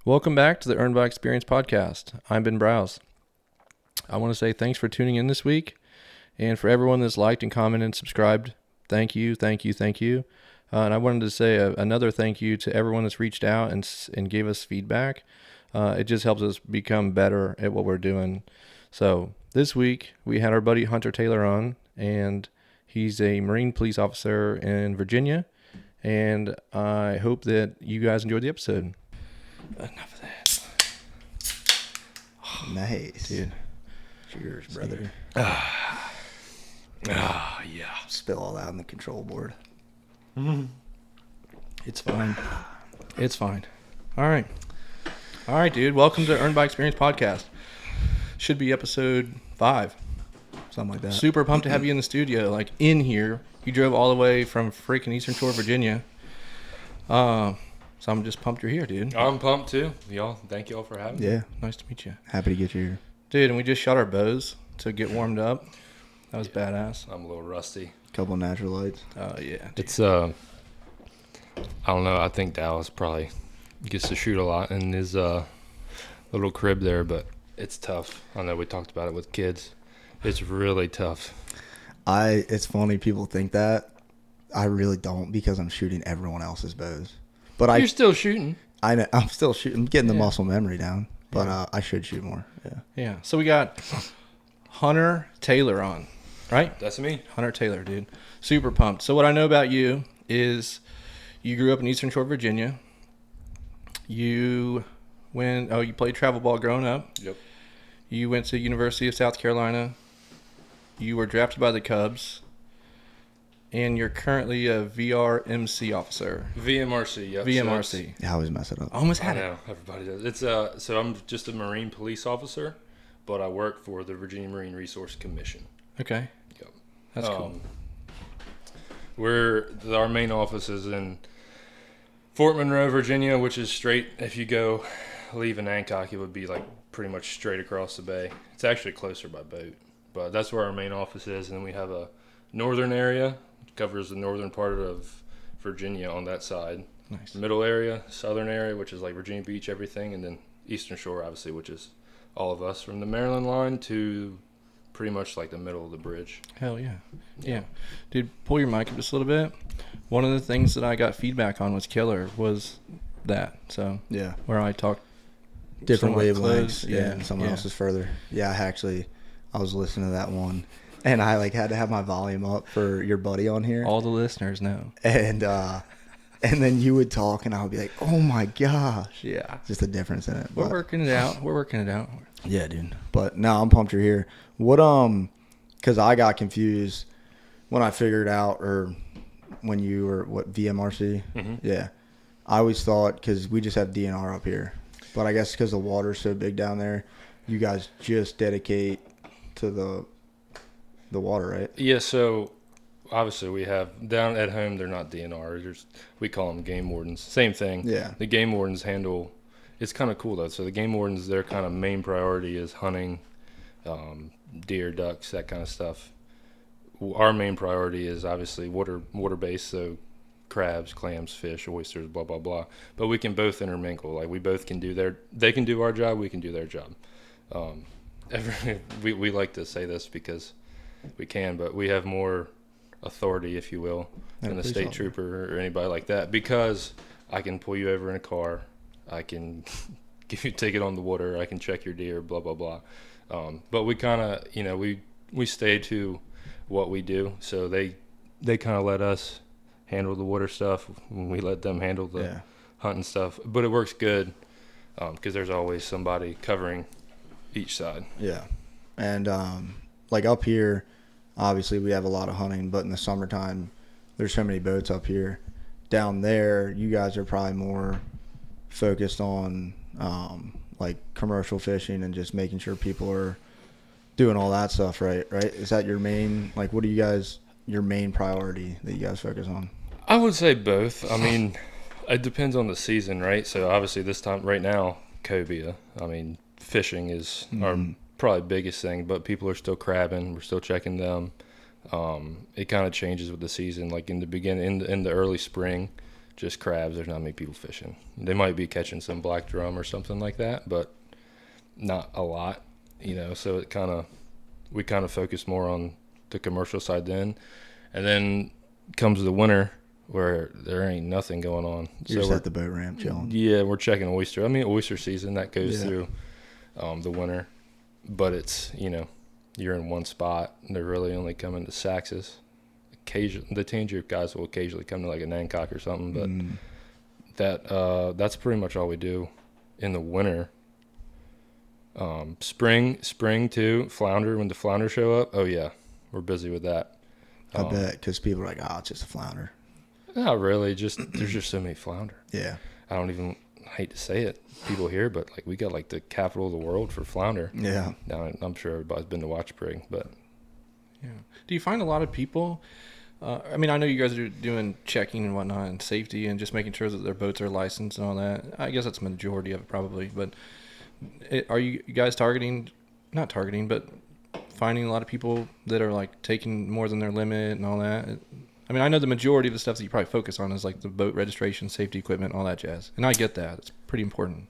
Welcome back to the Earned by Experience podcast. I'm Ben Browse. I want to say thanks for tuning in this week. And for everyone that's liked and commented and subscribed, thank you. And I wanted to say another thank you to everyone that's reached out and gave us feedback. It just helps us become better at what we're doing. So this week we had our buddy Hunter Taylor on, and he's a Marine police officer in Virginia. And I hope that you guys enjoyed the episode. Enough of that. Nice. Dude. Cheers, brother. Yeah. Spill all that on the control board. It's fine. It's fine. All right, dude. Welcome to Earned by Experience podcast. Should be episode 5. Something like that. Super pumped to have you in the studio, like in here. You drove all the way from freaking Eastern Shore, Virginia. So I'm just pumped you're here, dude. I'm pumped too. Thank y'all for having me. Yeah. Nice to meet you. Happy to get you here. Dude, and we just shot our bows to get warmed up. That was badass. I'm a little rusty. Couple of natural lights. Oh, yeah. Dude. It's I don't know. I think Dallas probably gets to shoot a lot in his little crib there, but it's tough. I know we talked about it with kids. It's really tough. It's funny people think that. I really don't, because I'm shooting everyone else's bows. But You're still shooting. I know, I'm still shooting. I'm getting the muscle memory down. But I should shoot more. Yeah. Yeah. So we got Hunter Taylor on, right? That's me. Hunter Taylor, dude. Super pumped. So what I know about you is you grew up in Eastern Shore, Virginia. You played travel ball growing up. Yep. You went to University of South Carolina. You were drafted by the Cubs. And you're currently a VRMC officer. VMRC, yep. VMRC. I always mess it up. Almost I had it. know, everybody does. It's so I'm just a Marine police officer, but I work for the Virginia Marine Resource Commission. Okay. Yep. That's cool. Our main office is in Fort Monroe, Virginia, which is straight. If you leave in Hancock, it would be like pretty much straight across the bay. It's actually closer by boat, but that's where our main office is. And then we have a northern area, covers the northern part of Virginia on that side. Nice. Middle area, southern area, which is like Virginia Beach, everything, and then Eastern Shore, obviously, which is all of us from the Maryland line to pretty much like the middle of the bridge. Hell yeah. Yeah. Dude, pull your mic up just a little bit. One of the things that I got feedback on was killer was that. So Yeah. where I talked Different somewhat wavelengths. close. Yeah. And someone else is further. Yeah. I was listening to that one. And I had to have my volume up for your buddy on here. All the listeners know. And then you would talk, and I would be like, "Oh my gosh!" Yeah. Just the difference in it. We're working it out. Yeah, dude. But no, I'm pumped you're here. What because I got confused when I figured out, or when you were VMRC. Mm-hmm. Yeah, I always thought, because we just have DNR up here, but I guess because the water's so big down there, you guys just dedicate to the water, right? Yeah, so obviously we have down at home, they're not DNR. We call them game wardens. Same thing. Yeah. The game wardens handle, it's kind of cool though. So the game wardens, their kind of main priority is hunting, deer, ducks, that kind of stuff. Our main priority is obviously water-based, so crabs, clams, fish, oysters, blah, blah, blah. But we can both intermingle. Like we both can they can do our job, we can do their job. We like to say this because we can, but we have more authority, if you will, than a state trooper or anybody like that, because I can pull you over in a car, I can give you a ticket on the water, I can check your deer, blah, blah, blah. But we kind of, we stay to what we do, so they kind of let us handle the water stuff, when we let them handle the hunting stuff. But it works good because there's always somebody covering each side. Yeah. And like up here, obviously we have a lot of hunting, but in the summertime there's so many boats up here. Down there, you guys are probably more focused on like commercial fishing and just making sure people are doing all that stuff, right? Is that your main, like, what are you guys, your main priority that you guys focus on? I would say both. I mean, it depends on the season, right? So obviously this time right now, cobia, I mean, fishing is our probably biggest thing, but people are still crabbing. We're still checking them. It kind of changes with the season. Like in the beginning, in the early spring, just crabs. There's not many people fishing. They might be catching some black drum or something like that, but not a lot, so we kind of focus more on the commercial side then. And then comes the winter where there ain't nothing going on. You're just at the boat ramp chilling. Yeah, we're checking oyster. I mean, oyster season, that goes through the winter. But it's, you're in one spot, and they're really only coming to Saxes. Occasionally, the Tangier guys will occasionally come to like a Nancock or something, but that's pretty much all we do in the winter. Spring too, flounder, when the flounder show up, oh yeah, we're busy with that. I bet, because people are like, it's just a flounder. Not really, there's just so many flounder. Yeah. I hate to say it, people here, but like we got like the capital of the world for flounder. Yeah. Now I'm sure everybody's been to Watch Spring, but yeah. Do you find a lot of people? I mean, I know you guys are doing checking and whatnot and safety and just making sure that their boats are licensed and all that. I guess that's the majority of it probably, but are you guys not targeting, but finding a lot of people that are like taking more than their limit and all that? I mean, I know the majority of the stuff that you probably focus on is like the boat registration, safety equipment, all that jazz. And I get that. It's pretty important.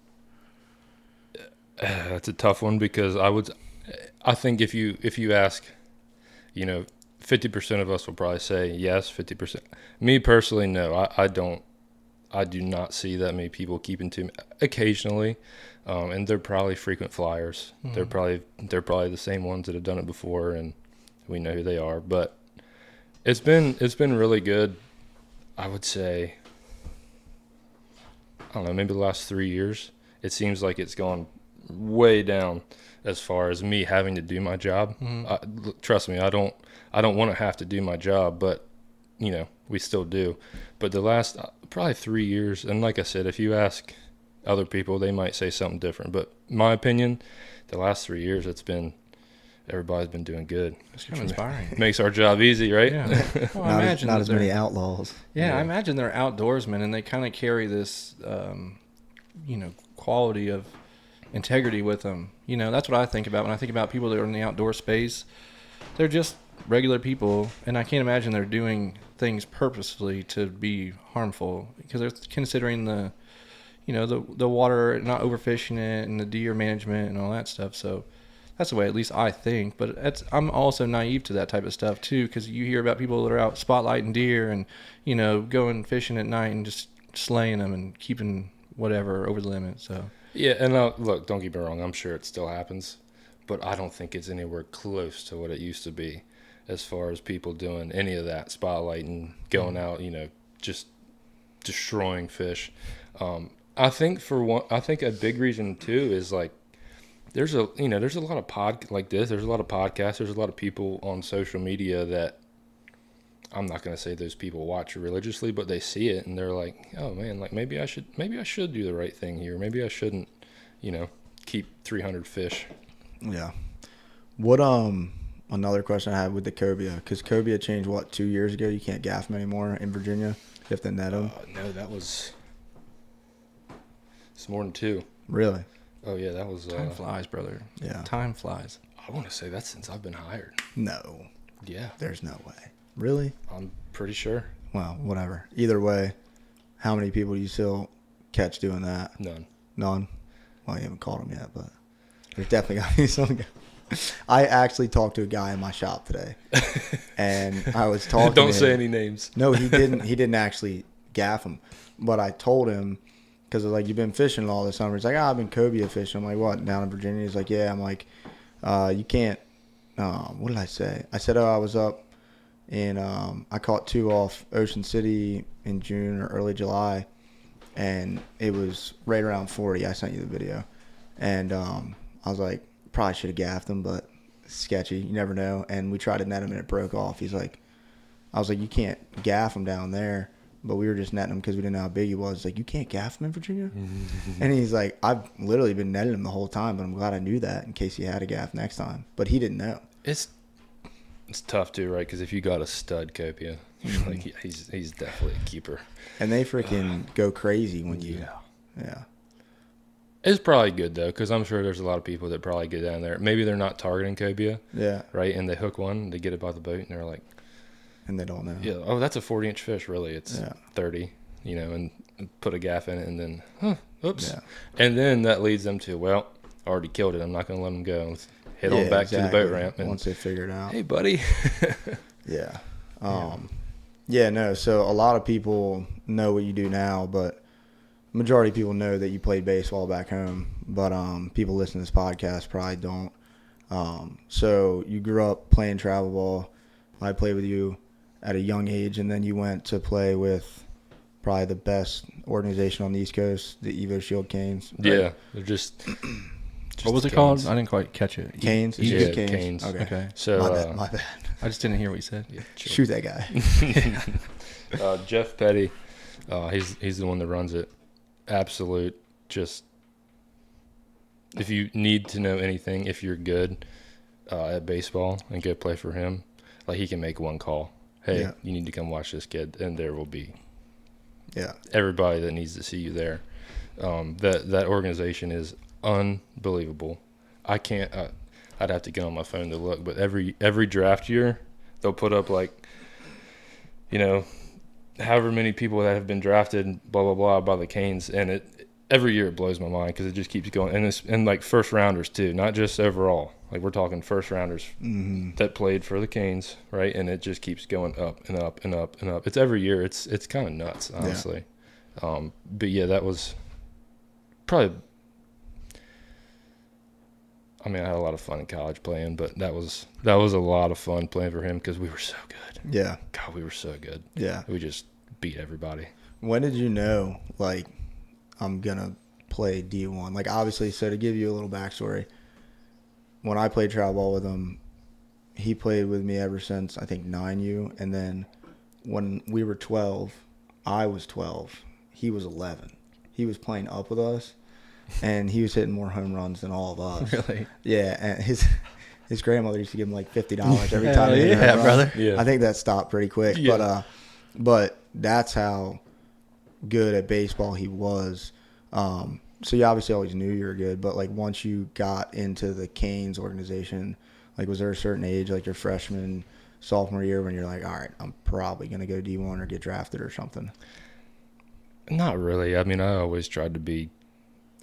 That's a tough one because I think if you ask, 50% of us will probably say yes, 50%. Me personally, no, I do not see that many people keeping to me. Occasionally, and they're probably frequent flyers. Mm-hmm. They're probably the same ones that have done it before, and we know who they are. But it's been really good. I would say, I don't know, maybe the last 3 years. It seems like it's gone way down as far as me having to do my job. Mm-hmm. Trust me, I don't want to have to do my job, but we still do. But the last probably 3 years, and like I said, if you ask other people, they might say something different. But my opinion, the last 3 years, everybody's been doing good. It's kind of inspiring. Makes our job easy, right? Yeah. Well, I imagine not as many outlaws. Yeah, I imagine they're outdoorsmen, and they kind of carry this, quality of integrity with them. That's what I think about when I think about people that are in the outdoor space. They're just regular people, and I can't imagine they're doing things purposefully to be harmful because they're considering the water, not overfishing it, and the deer management and all that stuff. So that's the way at least I think. But I'm also naive to that type of stuff too, because you hear about people that are out spotlighting deer and going fishing at night and just slaying them and keeping whatever over the limit. So yeah, and look, don't get me wrong, I'm sure it still happens, but I don't think it's anywhere close to what it used to be as far as people doing any of that spotlighting, going out, just destroying fish. I think a big reason too is like there's a lot of there's a lot of podcasts, there's a lot of people on social media that I'm not going to say those people watch religiously, but they see it and they're like, oh man, like maybe I should do the right thing here. Maybe I shouldn't, keep 300 fish. Yeah. What another question I had with the cobia, because cobia changed 2 years ago. You can't gaff them anymore in Virginia. You have to net them. No, it's more than 2. Really? Oh yeah, that was time flies, brother. Yeah, time flies. I want to say that since I've been hired. No. Yeah. There's no way. Really? I'm pretty sure. Well, whatever. Either way, how many people do you still catch doing that? None? Well, you haven't caught them yet, but there's definitely got to be some guy. I actually talked to a guy in my shop today, and I was talking Don't to say him. any names. No, he didn't. He didn't actually gaff him, but I told him, because I was like, you've been fishing all this summer. He's like, I've been cobia fishing. I'm like, what, down in Virginia? He's like, yeah. I'm like, you can't. What did I say? I said, I was up in, I caught 2 off Ocean City in June or early July, and it was right around 40. I sent you the video, and I was like, probably should have gaffed him, but it's sketchy. You never know. And we tried to net him, and it broke off. He's like, I was like, you can't gaff him down there. But we were just netting him because we didn't know how big he was. He's like, you can't gaff him in Virginia? And he's like, I've literally been netting him the whole time, but I'm glad I knew that in case he had a gaff next time. But he didn't know. It's tough too, right? Because if you got a stud cobia, like he's definitely a keeper. And they freaking go crazy when you. Yeah. It's probably good though, because I'm sure there's a lot of people that probably get down there. Maybe they're not targeting cobia. Yeah. Right, and they hook one, they get it by the boat, and they're like. And they don't know. Yeah. Oh, that's a 40-inch fish. Really, it's 30. and put a gaff in it, and then, oops. Yeah. And then that leads them to, well, I already killed it. I'm not going to let them go. Let's head on back to the boat ramp. And, once they figure it out. Hey, buddy. Yeah. Yeah, no. So a lot of people know what you do now, but majority of people know that you played baseball back home. But people listening to this podcast probably don't. So you grew up playing travel ball. I played with you at a young age, and then you went to play with probably the best organization on the East Coast, the Evo Shield Canes. Right? Yeah, they're just what was it Canes. called? I didn't quite catch it. Canes? It's Yeah, just Canes. Canes. Okay. So My bad. I just didn't hear what you said. Yeah, chill. Shoot that guy. Jeff Petty, he's the one that runs it. Absolute, just if you need to know anything, if you're good at baseball and go play for him, like he can make one call. Hey, Yeah. you need to come watch this kid, and there will be Yeah. everybody that needs to see you there. That organization is unbelievable. I can't. I'd have to get on my phone to look, but every draft year they'll put up like, however many people that have been drafted, blah blah blah, by the Canes, and every year it blows my mind because it just keeps going, and like first rounders too, not just overall. Like we're talking first rounders that played for the Canes, right? And it just keeps going up and up and up and up. It's every year. It's kind of nuts, honestly. Yeah. But yeah, that was probably. I mean, I had a lot of fun in college playing, but that was a lot of fun playing for him because we were so good. Yeah. God, we were so good. Yeah. We just beat everybody. When did you know, like, I'm going to play D1? Like, obviously, so to give you a little backstory, when I played travel ball with him, he played with me ever since, I think, 9U. And then when we were 12, I was 12. He was 11. He was playing up with us, and he was hitting more home runs than all of us. Really? Yeah, and his grandmother used to give him like $50 every time. He hit a Yeah, home run. brother. Yeah. I think that stopped pretty quick. Yeah. But that's how good at baseball he was. So you obviously always knew you were good, but like once you got into the Canes organization, like was there a certain age, like your freshman, sophomore year, when you're like, all right, I'm probably gonna go D1 or get drafted or something? Not really. I mean, I always tried to be.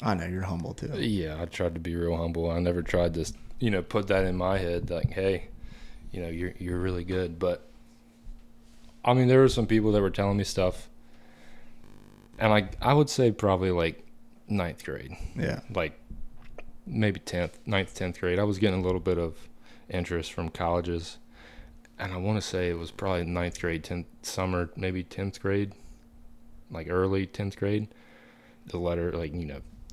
I know you're humble too. Yeah, I tried to be real humble. I never tried to, put that in my head, like, hey, you're really good. But I mean, there were some people that were telling me stuff, and I would say probably like 9th grade. Yeah. Like maybe 9th, 10th grade. I was getting a little bit of interest from colleges, and I want to say it was probably 9th grade, 10th summer, maybe 10th grade, like early 10th grade. The letter, like,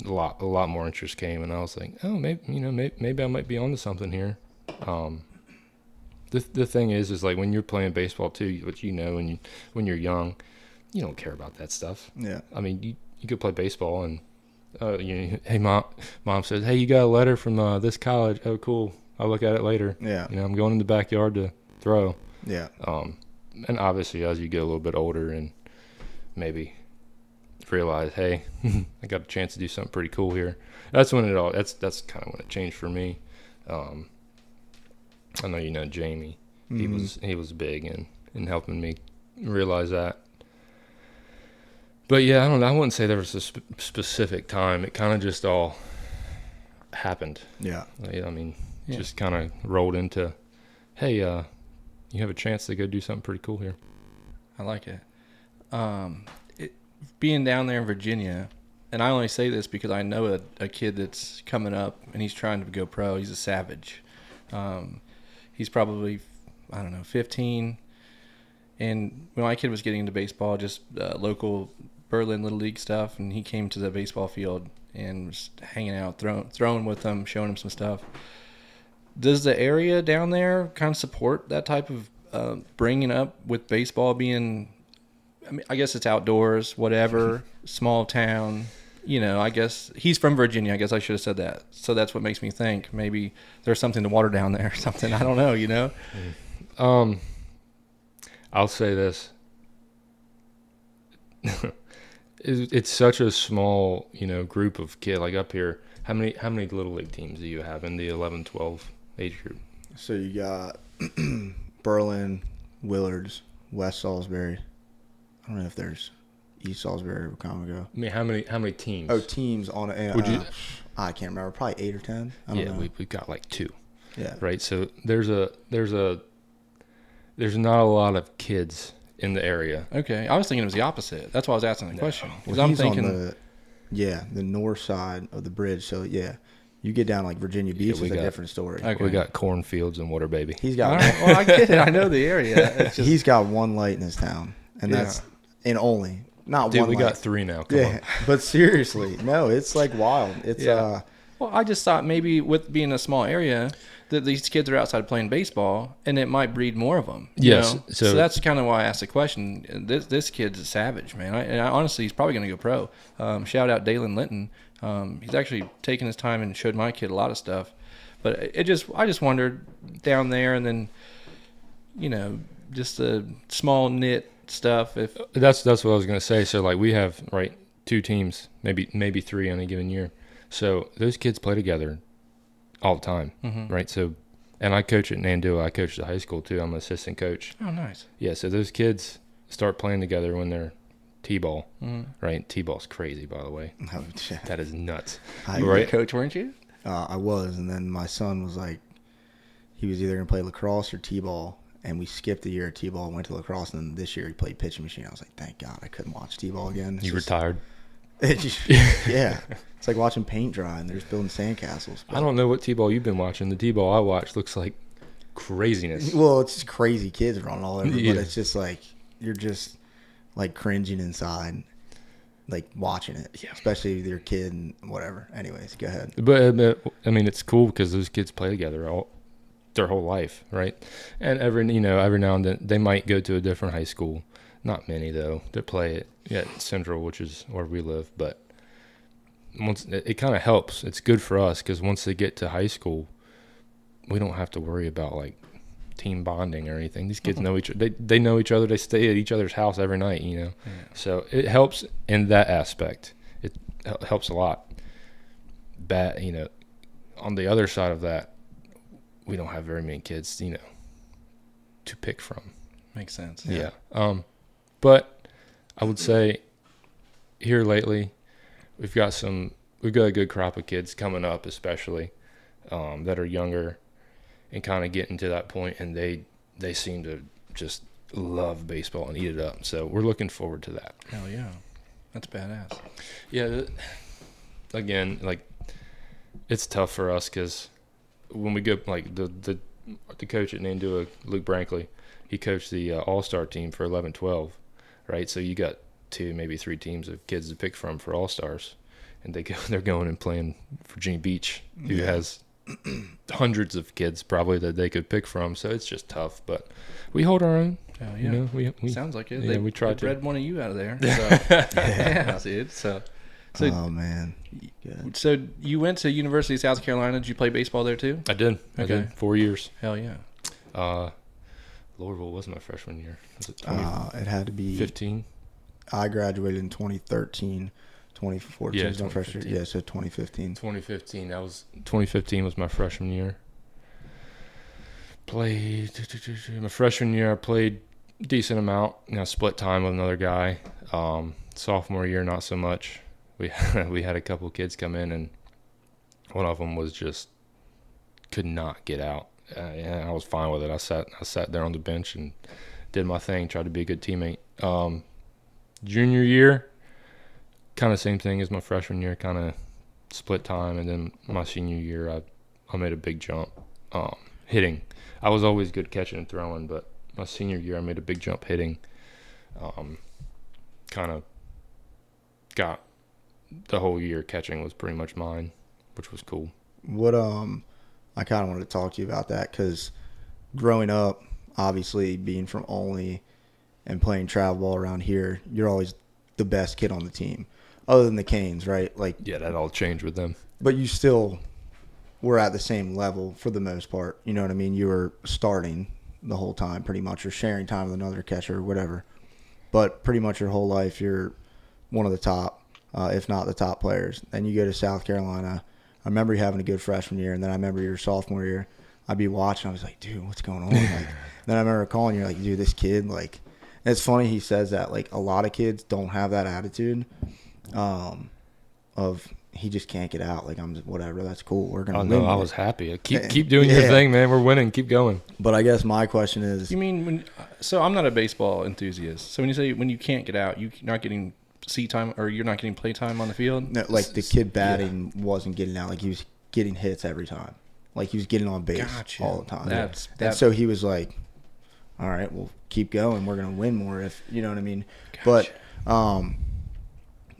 a lot more interest came, and I was like, oh, maybe I might be onto something here. The thing is like when you're playing baseball too, which when you're young, you don't care about that stuff. Yeah. I mean, you could play baseball and hey, mom says, hey, you got a letter from this college. Oh, cool. I'll look at it later. Yeah. I'm going in the backyard to throw. Yeah. And obviously as you get a little bit older and maybe realize, hey, I got a chance to do something pretty cool here. That's when that's kind of when it changed for me. I know Jamie. Mm-hmm. He was big in helping me realize that. But yeah, I don't know. I wouldn't say there was a specific time. It kind of just all happened. Yeah. I mean, just kind of rolled into, hey, you have a chance to go do something pretty cool here. I like it. Being down there in Virginia, and I only say this because I know a kid that's coming up and he's trying to go pro. He's a savage. He's probably, 15. And when my kid was getting into baseball, just local Berlin Little League stuff, and he came to the baseball field and was hanging out, throwing with them, showing him some stuff. Does the area down there kind of support that type of bringing up with baseball being, I guess it's outdoors, whatever, small town, I guess he's from Virginia. I guess I should have said that. So that's what makes me think maybe there's something to water down there or something. I don't know, I'll say this. It's such a small, group of kids. Like up here, how many little league teams do you have in the 11-12 age group? So you got Berlin, Willards, West Salisbury. I don't know if there's East Salisbury, Wycomico. I mean, how many teams? Oh, teams on it. Would you? I can't remember. Probably 8 or 10. I don't know. We've got like 2. Yeah. Right. So there's not a lot of kids in the area. Okay. I was thinking it was the opposite. That's why I was asking the question. Because Well, I'm he's thinking. on the north side of the bridge. So, yeah. You get down like Virginia Beach, it's a different story. Okay. We got cornfields and water, baby. He's got Well, I get it. I know the area. It's just, he's got one light in his town, and that's and only not Dude, one. we light. got 3 now. Come on. But seriously, no, it's like wild. It's well, I just thought maybe with being a small area that these kids are outside playing baseball, and it might breed more of them. Yes. Know? So that's kind of why I asked the question. This kid's a savage, man. And honestly, he's probably going to go pro. Shout out Dalen Linton. He's actually taken his time and showed my kid a lot of stuff. But I just wondered down there, and then, just the small knit stuff. If that's what I was gonna say. So like we have 2 teams, maybe 3 on a given year. So those kids play together all the time, right? So, and I coach at Nandua. I coach at high school too. I'm an assistant coach. Oh, nice. Yeah. So those kids start playing together when they're T-ball, right? T-ball's crazy, by the way. Oh, That is nuts. You were a coach, weren't you? I was, and then my son was like, he was either gonna play lacrosse or T-ball, and we skipped a year of T-ball and went to lacrosse, and then this year he played pitching machine. I was like, thank God I couldn't watch T-ball again. You retired? Yeah. It's like watching paint dry, and they're just building sandcastles. I don't know what T-ball you've been watching. The T-ball I watch looks like craziness. Well, it's just crazy kids running all over, Yeah. but it's just like you're just like cringing inside, like watching it, especially with your kid and whatever. Anyways, go ahead. But I mean, it's cool because those kids play together their whole life, right? And every now and then they might go to a different high school. Not many though. They play at Central, which is where we live. But once it kind of helps. It's good for us because once they get to high school, we don't have to worry about like team bonding or anything. These kids know each other. They know each other. They stay at each other's house every night. So it helps in that aspect. It helps a lot. On the other side of that, we don't have very many kids, to pick from. Makes sense. Yeah. But I would say here lately, we've got a good crop of kids coming up, especially that are younger and kind of getting to that point, and they seem to just love baseball and eat it up. So we're looking forward to that. Hell yeah. That's badass. Yeah. Again, like it's tough for us because when we go, like the coach at Nandua, Luke Brankley, he coached the all-star team for 11-12, right? So you got 2, maybe 3 teams of kids to pick from for all-stars, and they're going and playing Virginia Beach, who has hundreds of kids probably that they could pick from. So it's just tough, but we hold our own. Hell yeah. We sounds like it. Yeah, we tried to bred one of you out of there. So. Yeah, dude. So, oh man. Good. So you went to University of South Carolina. Did you play baseball there too? I did. Okay. I did 4 years. Hell yeah. Lordville was my freshman year. Was it It had to be 15? I graduated in 2013. 2014 Yeah, was my freshman 2015. year. Yeah, so 2015. 2015. 2015 was my freshman year. Played my freshman year. I played a decent amount. Split time with another guy. Sophomore year, not so much. We had a couple kids come in, and one of them was just could not get out. I was fine with it. I sat there on the bench and did my thing. Tried to be a good teammate. Junior year, kind of same thing as my freshman year. Kind of split time, and then my senior year, I made a big jump. Hitting, I was always good catching and throwing, but my senior year, I made a big jump hitting. Kind of got the whole year catching was pretty much mine, which was cool. What I kind of wanted to talk to you about that because growing up, obviously being from Olney and playing travel ball around here, you're always the best kid on the team, other than the Canes, right? Like, yeah, that all changed with them. But you still were at the same level for the most part. You know what I mean? You were starting the whole time, pretty much, or sharing time with another catcher or whatever. But pretty much your whole life, you're one of the top, if not the top players. Then you go to South Carolina. I remember you having a good freshman year, and then I remember your sophomore year. I'd be watching. I was like, dude, what's going on? Like, then I remember calling you, like, dude, this kid, like, And it's funny he says that. Like, a lot of kids don't have that attitude of he just can't get out. Like, I'm just, whatever, that's cool. We're going to win. No, I was happy. Keep doing your thing, man. We're winning. Keep going. But I guess my question is... You mean, so I'm not a baseball enthusiast. So when you say when you can't get out, you're not getting seat time or you're not getting play time on the field? No, like, the kid batting wasn't getting out. Like, he was getting hits every time. Like, he was getting on base all the time. And so he was like, all right, well, keep going. We're going to win more if, you know what I mean? Gotcha. But,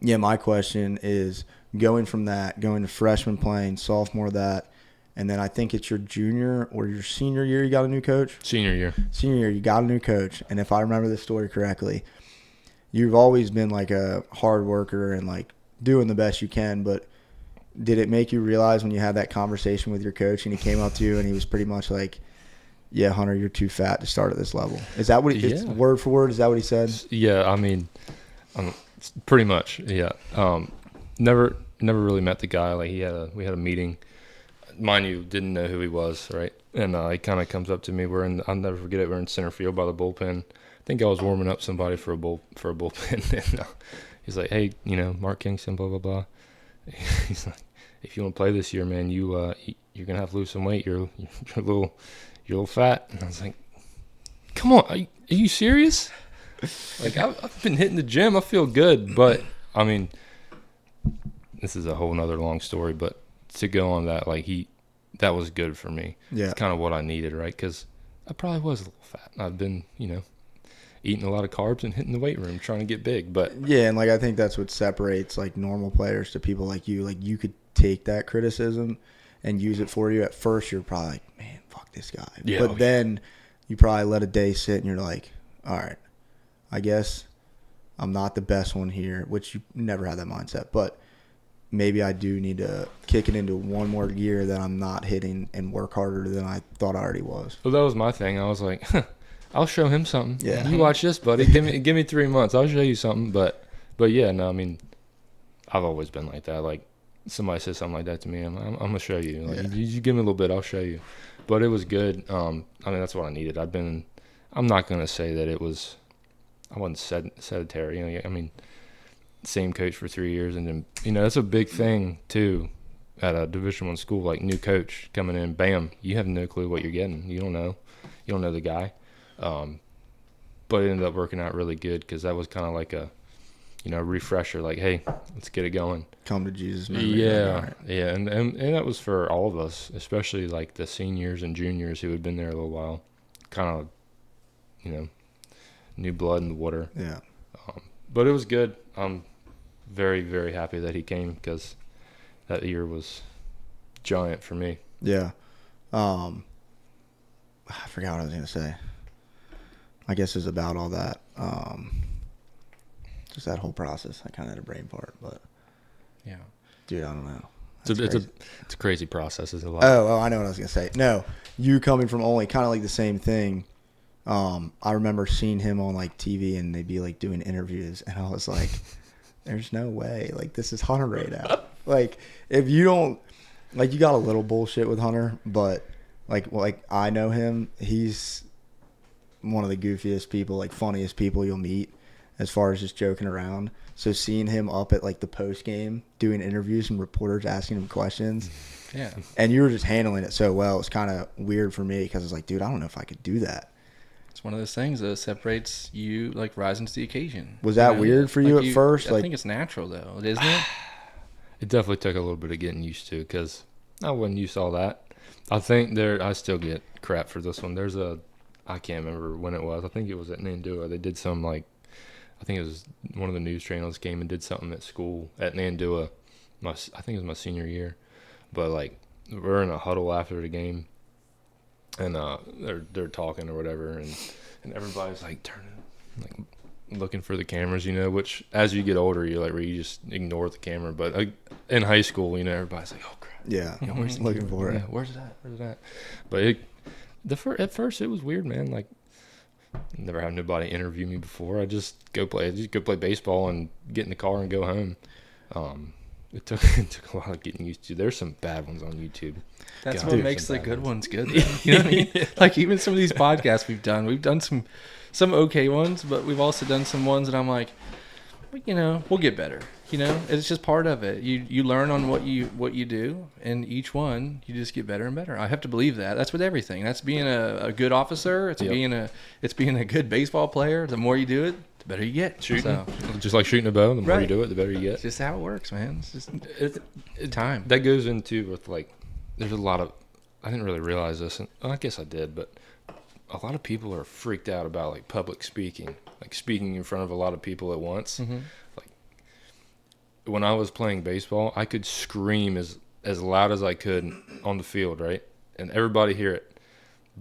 yeah, my question is going from that, going to freshman playing, sophomore that, and then I think it's your junior or your senior year you got a new coach? Senior year, you got a new coach. And if I remember this story correctly, you've always been like a hard worker and like doing the best you can, but did it make you realize when you had that conversation with your coach and he came up to you and he was pretty much like, yeah, Hunter, you're too fat to start at this level? Is that what it's word for word? Is that what he said? Yeah, I mean, pretty much, yeah. Never really met the guy. Like, we had a meeting. Mind you, didn't know who he was, right? And he kind of comes up to me. I'll never forget it. We're in center field by the bullpen. I think I was warming up somebody for a bullpen. And he's like, hey, Mark Kingston, blah, blah, blah. He's like, if you want to play this year, man, you're gonna have to lose some weight. You're a little fat. And I was like, come on, are you serious? Like, I've been hitting the gym. I feel good, but I mean, this is a whole nother long story. But to go on that, like that was good for me. Yeah, it's kind of what I needed, right? Because I probably was a little fat. I've been, eating a lot of carbs and hitting the weight room trying to get big. But yeah, and like I think that's what separates like normal players to people like you. Like, you could take that criticism and use it for you. At first you're probably like, man, fuck this guy. Yeah, but then you probably let a day sit and you're like, all right, I guess I'm not the best one here, which you never had that mindset, but maybe I do need to kick it into one more gear that I'm not hitting and work harder than I thought I already was. Well, that was my thing. I was like, I'll show him something. Yeah. You watch this, buddy. Give me 3 months. I'll show you something. But yeah, no, I mean, I've always been like that. Like, somebody says something like that to me, I'm gonna show you. Like, you give me a little bit, I'll show you. But it was good. I mean, that's what I needed. I'm not gonna say that I wasn't sedentary. I mean, same coach for 3 years, and then that's a big thing too at a Division I school. Like, new coach coming in, bam, you have no clue what you're getting. You don't know the guy. But it ended up working out really good because that was kind of like a refresher. Like, hey, let's get it going. Come to Jesus. Yeah, yeah, and that was for all of us, especially like the seniors and juniors who had been there a little while. Kind of, new blood in the water. Yeah. But it was good. I'm very, very happy that he came because that year was giant for me. Yeah. I forgot what I was going to say. I guess it was about all that. Just that whole process. I kind of had a brain fart, but yeah, dude, I don't know. It's a crazy process. It's a lot. Oh, I know what I was going to say. No, you coming from only kind of like the same thing. I remember seeing him on like TV and they'd be like doing interviews and I was like, there's no way. Like, this is Hunter right now. Like, if you don't, like, you got a little bullshit with Hunter, but like I know him. He's one of the goofiest people, like funniest people you'll meet as far as just joking around. So seeing him up at like the post game doing interviews and reporters asking him questions. Yeah. And you were just handling it so well. It's kind of weird for me because it's like, dude, I don't know if I could do that. It's one of those things that separates you, like, rising to the occasion. Was that weird for you at first? I think it's natural, though, isn't it? It definitely took a little bit of getting used to because I wasn't used to all that. I think I still get crap for this one. I can't remember when it was. I think it was at Nandua. They did some, like, I think it was one of the news channels came and did something at school at Nandua. I think it was my senior year. But, like, we're in a huddle after the game. And they're talking or whatever, and everybody's like turning, like looking for the cameras, which as you get older, you're like, you just ignore the camera. But in high school, everybody's like, oh crap, yeah, where's the looking camera? for it? Yeah, where's that? But at first it was weird, man. Like, never had nobody interview me before. I just go play baseball and get in the car and go home. It took a while getting used to. There's some bad ones on YouTube. That's what makes the good ones good. You know what I mean? Like, even some of these podcasts we've done some okay ones, but we've also done some ones that I'm like, we'll get better. It's just part of it. You learn on what you do, and each one you just get better and better. I have to believe that. That's with everything. That's being a good officer. It's being a good baseball player. The more you do it, the better you get. Shooting, so, just like shooting a bow. The more you do it, the better you get. It's just how it works, man. It's just time. That goes into with like, there's a lot of. I didn't really realize this, and I guess I did, but a lot of people are freaked out about like public speaking, like speaking in front of a lot of people at once. Mm-hmm. Like when I was playing baseball, I could scream as loud as I could on the field, right? And everybody hear it.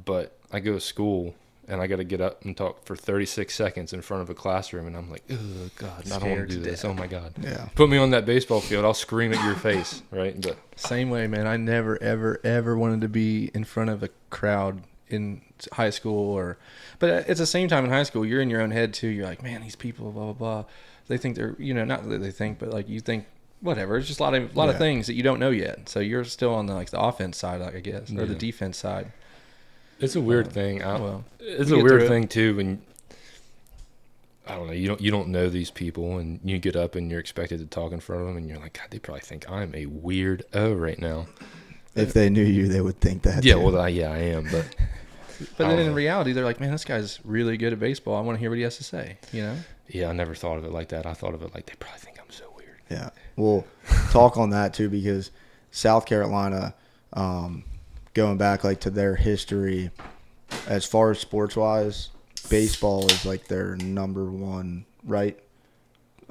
But I go to school and I got to get up and talk for 36 seconds in front of a classroom, and I'm like, oh God, I don't want to do this. Oh my God. Yeah. Put me on that baseball field, I'll scream at your face, right? But Same way, man. I never, ever, ever wanted to be in front of a crowd in high school, but at the same time in high school, you're in your own head too. You're like, man, these people, blah blah blah. They think they're, not that they think, but like you think, whatever. It's just a lot of things that you don't know yet. So you're still on the offense side, I guess, or the defense side. it's a weird thing. It's a weird thing too when I don't know. You don't know these people, and you get up and you're expected to talk in front of them, and you're like, God, they probably think I'm a weirdo right now. If they knew you, they would think that. Yeah, too. well, I am, but then in reality, they're like, man, this guy's really good at baseball. I want to hear what he has to say. Yeah, I never thought of it like that. I thought of it like they probably think I'm so weird. Yeah, we'll talk on that too, because South Carolina, going back like to their history, as far as sports wise, baseball is like their number one, right?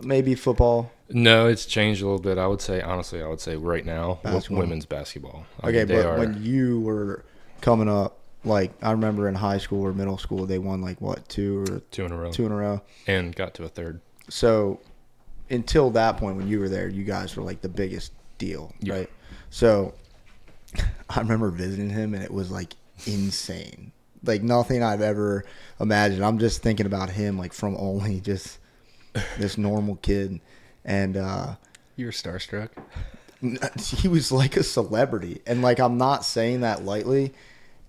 Maybe football. No, it's changed a little bit. I would say right now, Basketball. women's basketball. Okay, but when you were coming up, like I remember in high school or middle school, they won like what, two in a row, and got to a third. So until that point, when you were there, you guys were like the biggest deal, right? So I remember visiting him, and it was like insane, like nothing I've ever imagined. I'm just thinking about him, like from only just this normal kid, and You were starstruck. he was like a celebrity, and like I'm not saying that lightly,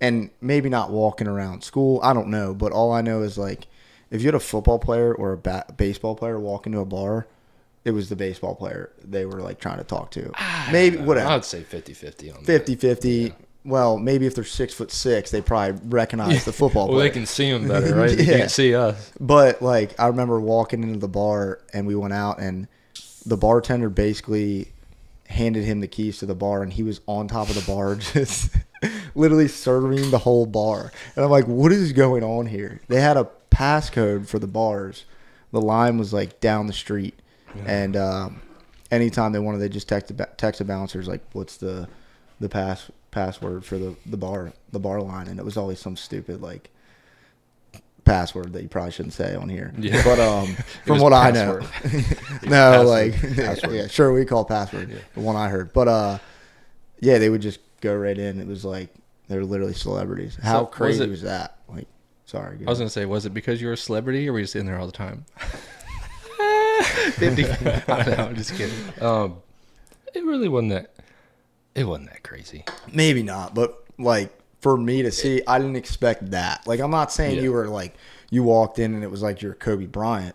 and maybe not walking around school, I don't know, but all I know is like if you had a football player or a baseball player walk into a bar, it was the baseball player they were like trying to talk to. Maybe whatever. I would say 50-50 on 50-50. Yeah. Well, maybe if they're 6'6", they probably recognize the football player. Well, they can see them better, right? They can't see us. But like I remember walking into the bar, and we went out, and the bartender basically handed him the keys to the bar, and he was on top of the bar just literally serving the whole bar. And I'm like, what is going on here? They had a passcode for the bars. The line was like down the street. Yeah. And anytime they wanted, they just text the bouncers like, what's the password for the bar line, and it was always some stupid like password that you probably shouldn't say on here. Yeah. But from what password. I know, no, like password. Yeah, sure, we call it password. Yeah. The one I heard, but yeah, they would just go right in. It was like they're literally celebrities. How crazy was that? Like, sorry. I was gonna say, was it because you're a celebrity, or were you just in there all the time? 50. I don't know. I'm just kidding. It really wasn't that. It wasn't that crazy. Maybe not, but like for me to see, I didn't expect that. Like I'm not saying you were like you walked in and it was like you're Kobe Bryant,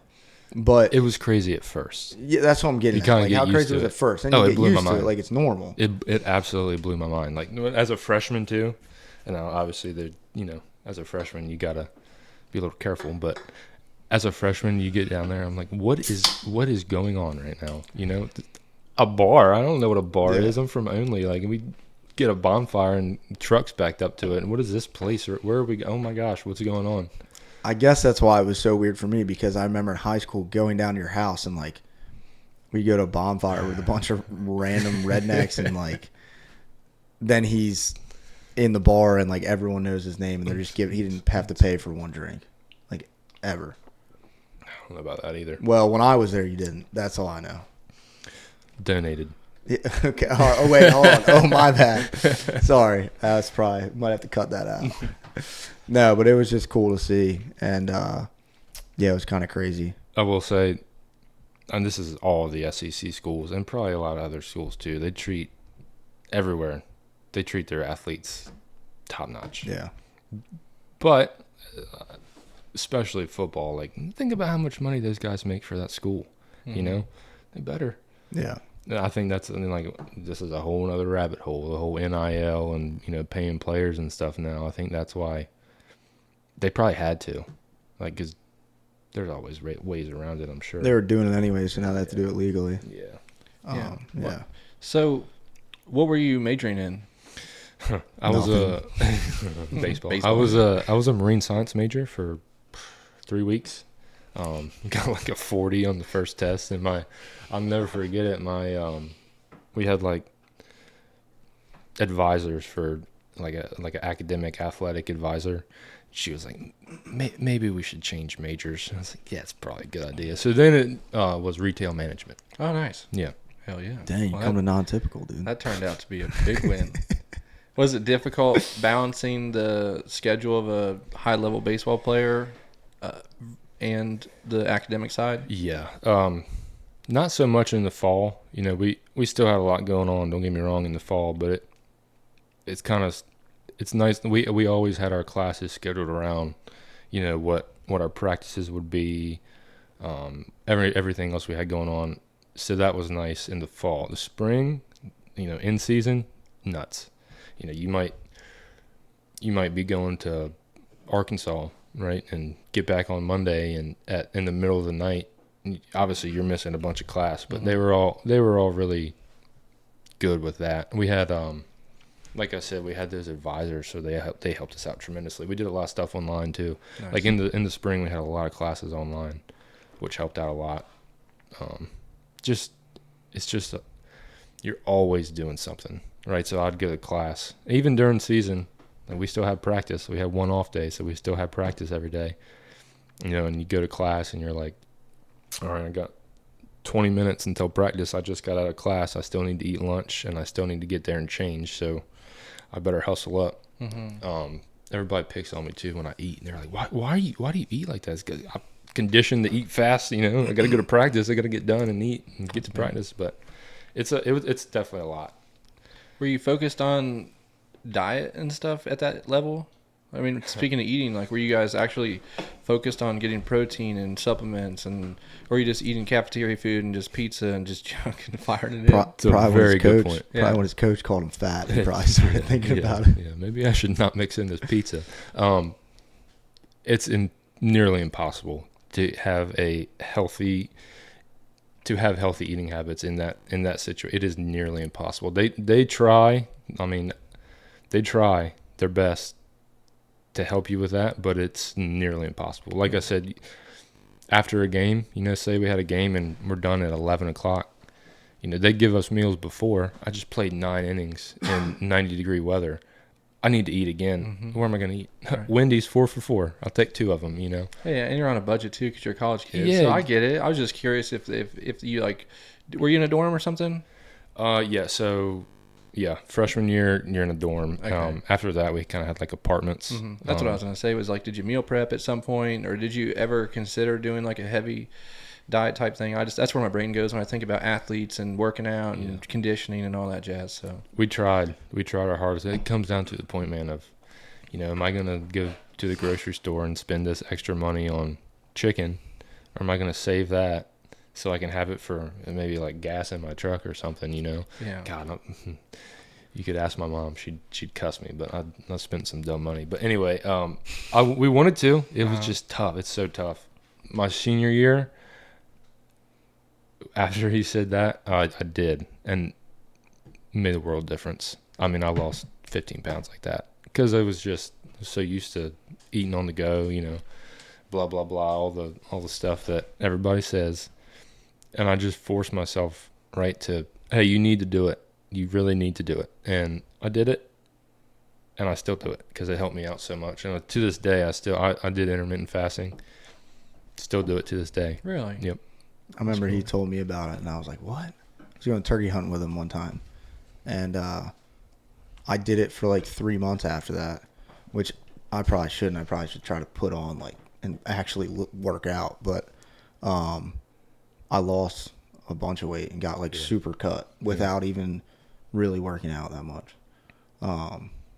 but it was crazy at first. Yeah, that's what I'm getting at. Like how crazy was it at first? And you get blew used my mind. to it, like it's normal. It absolutely blew my mind. Like as a freshman too, and obviously as a freshman you gotta be a little careful, but as a freshman you get down there, I'm like, what is going on right now? A bar. I don't know what a bar is. I'm from Only. Like, we get a bonfire and trucks backed up to it. And what is this place? Or where are we? Oh my gosh, what's going on? I guess that's why it was so weird for me, because I remember in high school going down to your house and like we go to a bonfire with a bunch of random rednecks, and like then he's in the bar and like everyone knows his name, and they're just he didn't have to pay for one drink, like ever. I don't know about that either. Well, when I was there, you didn't. That's all I know. Donated. Yeah, okay. Oh wait, hold on. Oh, my bad. Sorry. That's probably might have to cut that out. No, but it was just cool to see, and yeah, it was kind of crazy. I will say, and this is all the SEC schools and probably a lot of other schools too. They treat everywhere. They treat their athletes top notch. Yeah. But especially football. Like, think about how much money those guys make for that school. Mm-hmm. You know, they better. Yeah. I think that's, I mean, like, this is a whole other rabbit hole, the whole NIL and, you know, paying players and stuff now. I think that's why they probably had to, like, because there's always ways around it, I'm sure. They were doing it anyway, so now they have to do it legally. Yeah. Yeah. So, what were you majoring in? I was a baseball. I was a marine science major for 3 weeks. Got like a 40 on the first test, and I'll never forget it. We had like advisors for like an academic athletic advisor. She was like, maybe we should change majors. I was like, yeah, it's probably a good idea. So then it was retail management. Oh, nice. Yeah. Hell yeah. Dang, you come to non-typical, dude. That turned out to be a big win. Was it difficult balancing the schedule of a high-level baseball player and the academic side? Yeah. Not so much in the fall. You know, we still had a lot going on, don't get me wrong, in the fall, but it's kind of, it's nice. We always had our classes scheduled around, you know, what our practices would be, everything else we had going on. So that was nice in the fall. The spring, you know, in season, nuts. You know, you might be going to Arkansas, right, and get back on Monday, and in the middle of the night, obviously you're missing a bunch of class, but they were all really good with that. We had, like I said, we had those advisors, so they helped us out tremendously. We did a lot of stuff online too. Nice. Like in the spring, we had a lot of classes online, which helped out a lot. You're always doing something, right? So I'd go to class, even during season, and we still have practice. We had one off day, so we still have practice every day. You know, and you go to class and you're like, all right, I got 20 minutes until practice. I just got out of class. I still need to eat lunch, and I still need to get there and change. So I better hustle up. Mm-hmm. Everybody picks on me too when I eat, and they're like, why do you eat like that? It's 'cause I'm conditioned to eat fast. You know, I got to go to practice. I got to get done and eat and get to practice. But it's definitely a lot. Were you focused on diet and stuff at that level? I mean, speaking of eating, like, were you guys actually focused on getting protein and supplements, or were you just eating cafeteria food and just pizza and just junk and firing it in? Probably very good point. Probably when his coach called him fat, he probably started thinking about it. Yeah, maybe I should not mix in this pizza. It's nearly impossible to have healthy eating habits in that situation. It is nearly impossible. They try. I mean, they try their best to help you with that, but it's nearly impossible. Like I said, after a game, you know, say we had a game and we're done at 11 o'clock, you know, they give us meals before. I just played 9 innings in 90-degree weather. I need to eat again. Mm-hmm. Where am I going to eat? Right. Wendy's 4 for $4. I'll take 2 of them, you know. Yeah, and you're on a budget too because you're a college kid. Yeah. So I get it. I was just curious if you, like, were you in a dorm or something? Yeah, so... Yeah, freshman year, you're in a dorm. Okay. After that, we kind of had like apartments. Mm-hmm. That's what I was going to say was, like, did you meal prep at some point, or did you ever consider doing like a heavy diet type thing? That's where my brain goes when I think about athletes and working out and conditioning and all that jazz. So we tried our hardest. It comes down to the point, man, of, you know, am I going to go to the grocery store and spend this extra money on chicken, or am I going to save that so I can have it for maybe like gas in my truck or something, you know? Yeah. God, you could ask my mom. She'd cuss me, but I spent some dumb money. But anyway, we wanted to. It was just tough. It's so tough. My senior year, after he said that, I did, and made a world difference. I mean, I lost 15 pounds like that because I was just so used to eating on the go, you know, blah blah blah, all the stuff that everybody says. And I just forced myself, right, to, hey, you need to do it. You really need to do it. And I did it, and I still do it because it helped me out so much. And to this day, I did intermittent fasting. Still do it to this day. Really? Yep. I remember he told me about it, and I was like, what? I was going turkey hunting with him one time. And I did it for like 3 months after that, which I probably shouldn't. I probably should try to put on, like, and actually work out. But I lost a bunch of weight and got like super cut without even really working out that much.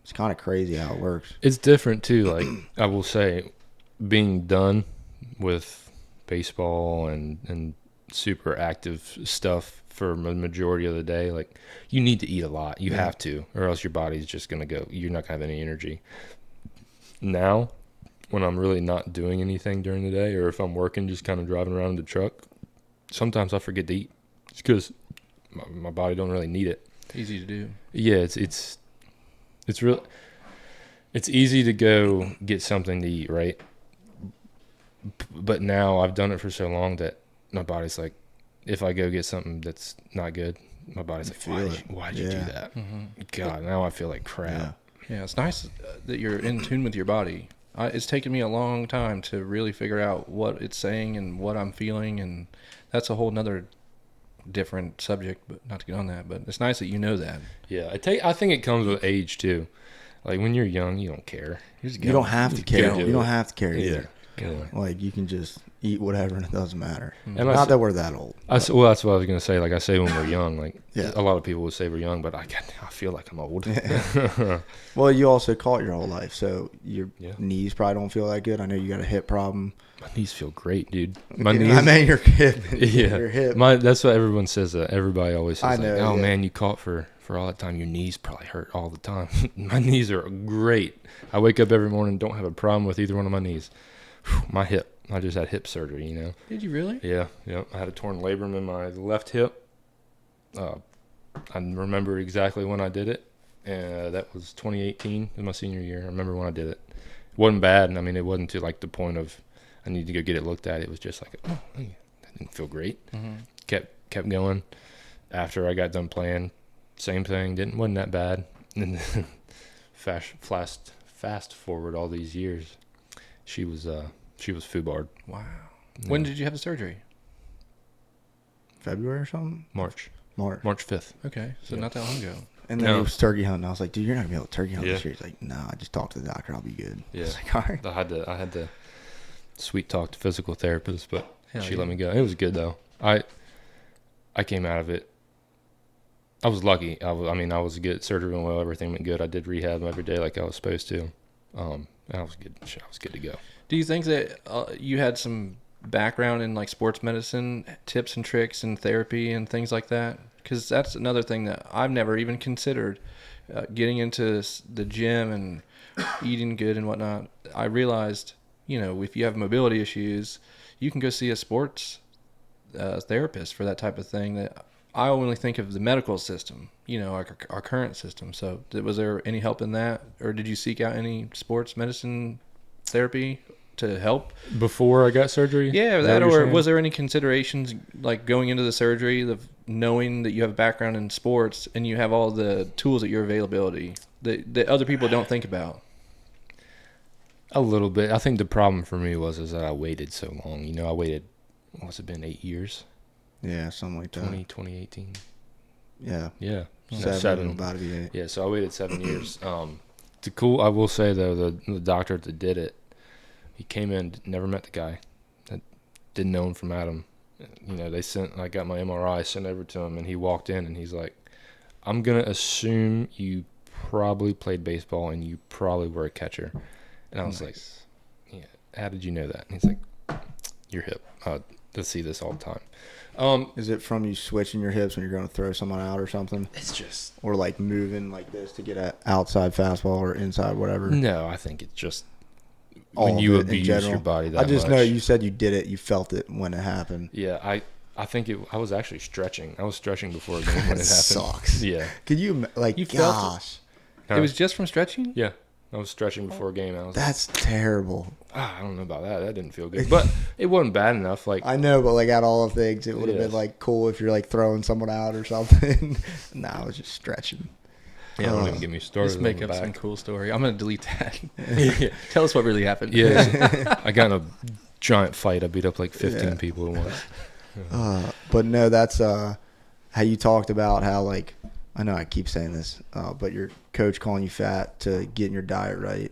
It's kind of crazy how it works. It's different too. Like, I will say, being done with baseball and super active stuff for the majority of the day, like you need to eat a lot. You have to, or else your body's just going to go, you're not going to have any energy. Now, when I'm really not doing anything during the day, or if I'm working, just kind of driving around in the truck, sometimes I forget to eat. It's because my body don't really need it. Easy to do. Yeah, it's real. It's easy to go get something to eat, right? But now I've done it for so long that my body's like, if I go get something that's not good, my body's like, why'd you do that? Mm-hmm. God, now I feel like crap. Yeah, it's nice that you're in tune with your body. It's taken me a long time to really figure out what it's saying and what I'm feeling, and that's a whole nother different subject, but not to get on that. But it's nice that you know that. Yeah, I think it comes with age too. Like when you're young, you don't care. You don't have to care. You don't have to care either. Yeah. Like you can just eat whatever and it doesn't matter. And not that we're that old. Well, that's what I was gonna say. Like I say when we're young, like a lot of people would say we're young, but I feel like I'm old. Well, you also caught your whole life, so your knees probably don't feel that good. I know you got a hip problem. My knees feel great, dude. My knees. I mean your hip. Yeah, your hip. That's what everyone says. Everybody always says. I know. Like, oh man, you caught for all that time. Your knees probably hurt all the time. My knees are great. I wake up every morning, don't have a problem with either one of my knees. My hip. I just had hip surgery, you know. Did you really? Yeah. I had a torn labrum in my left hip. I remember exactly when I did it. That was 2018, in my senior year. I remember when I did it. It wasn't bad. I mean, it wasn't to like the point of I need to go get it looked at. It was just like, oh, that didn't feel great. Mm-hmm. Kept going. After I got done playing, same thing. Wasn't that bad. And then fast forward all these years, she was FUBAR'd. Wow. Yeah. When did you have the surgery? February or something? March 5th. Okay, so not that long ago. And then it was turkey hunting. I was like, dude, you're not gonna be able to turkey hunt this year. He's like, no, I just talked to the doctor. I'll be good. Yeah. I was like, all right. I had to sweet talk to physical therapist, but she let me go. It was good though. I came out of it. I was lucky. I was good. Surgery went well. Everything went good. I did rehab every day like I was supposed to. And I was good. I was good to go. Do you think that you had some background in like sports medicine tips and tricks and therapy and things like that? Because that's another thing that I've never even considered, getting into the gym and eating good and whatnot. I realized, if you have mobility issues, you can go see a sports therapist for that type of thing. That I only think of the medical system, our current system. So was there any help in that, or did you seek out any sports medicine therapy to help before I got surgery? Yeah, that, or was there any considerations like going into the surgery of knowing that you have a background in sports and you have all the tools at your availability that other people don't think about? A little bit. I think the problem for me was that I waited so long. I waited, what's it been, 8 years? Yeah, something like that. 2018. Yeah. Yeah. Seven. About to be 8. Yeah, so I waited 7 years. I will say though, the doctor that did it, he came in, never met the guy. Didn't know him from Adam. I got my MRI sent over to him, and he walked in, and he's like, I'm going to assume you probably played baseball, and you probably were a catcher. And I was like, yeah, how did you know that? And he's like, your hip. I see this all the time. Is it from you switching your hips when you're going to throw someone out or something? It's just... Or like moving like this to get an outside fastball or inside whatever? No, I think it's just... when you abuse your body that much. I just know you said you did it. You felt it when it happened. Yeah, I think I was actually stretching. I was stretching before a game when it happened. Sucks. Yeah. Could you like? You gosh. It was just from stretching. Yeah, I was stretching before a game. That's terrible. I don't know about that. That didn't feel good, but it wasn't bad enough. Like I know, but like out of all the things, it would have been like cool if you're like throwing someone out or something. No, I was just stretching. Yeah, don't even get me started. Just make up some cool story. I'm gonna delete that. Yeah. Tell us what really happened. Yeah, I got in a giant fight. I beat up like 15 people at once. But no, that's how you talked about how like I know I keep saying this, but your coach calling you fat to getting your diet right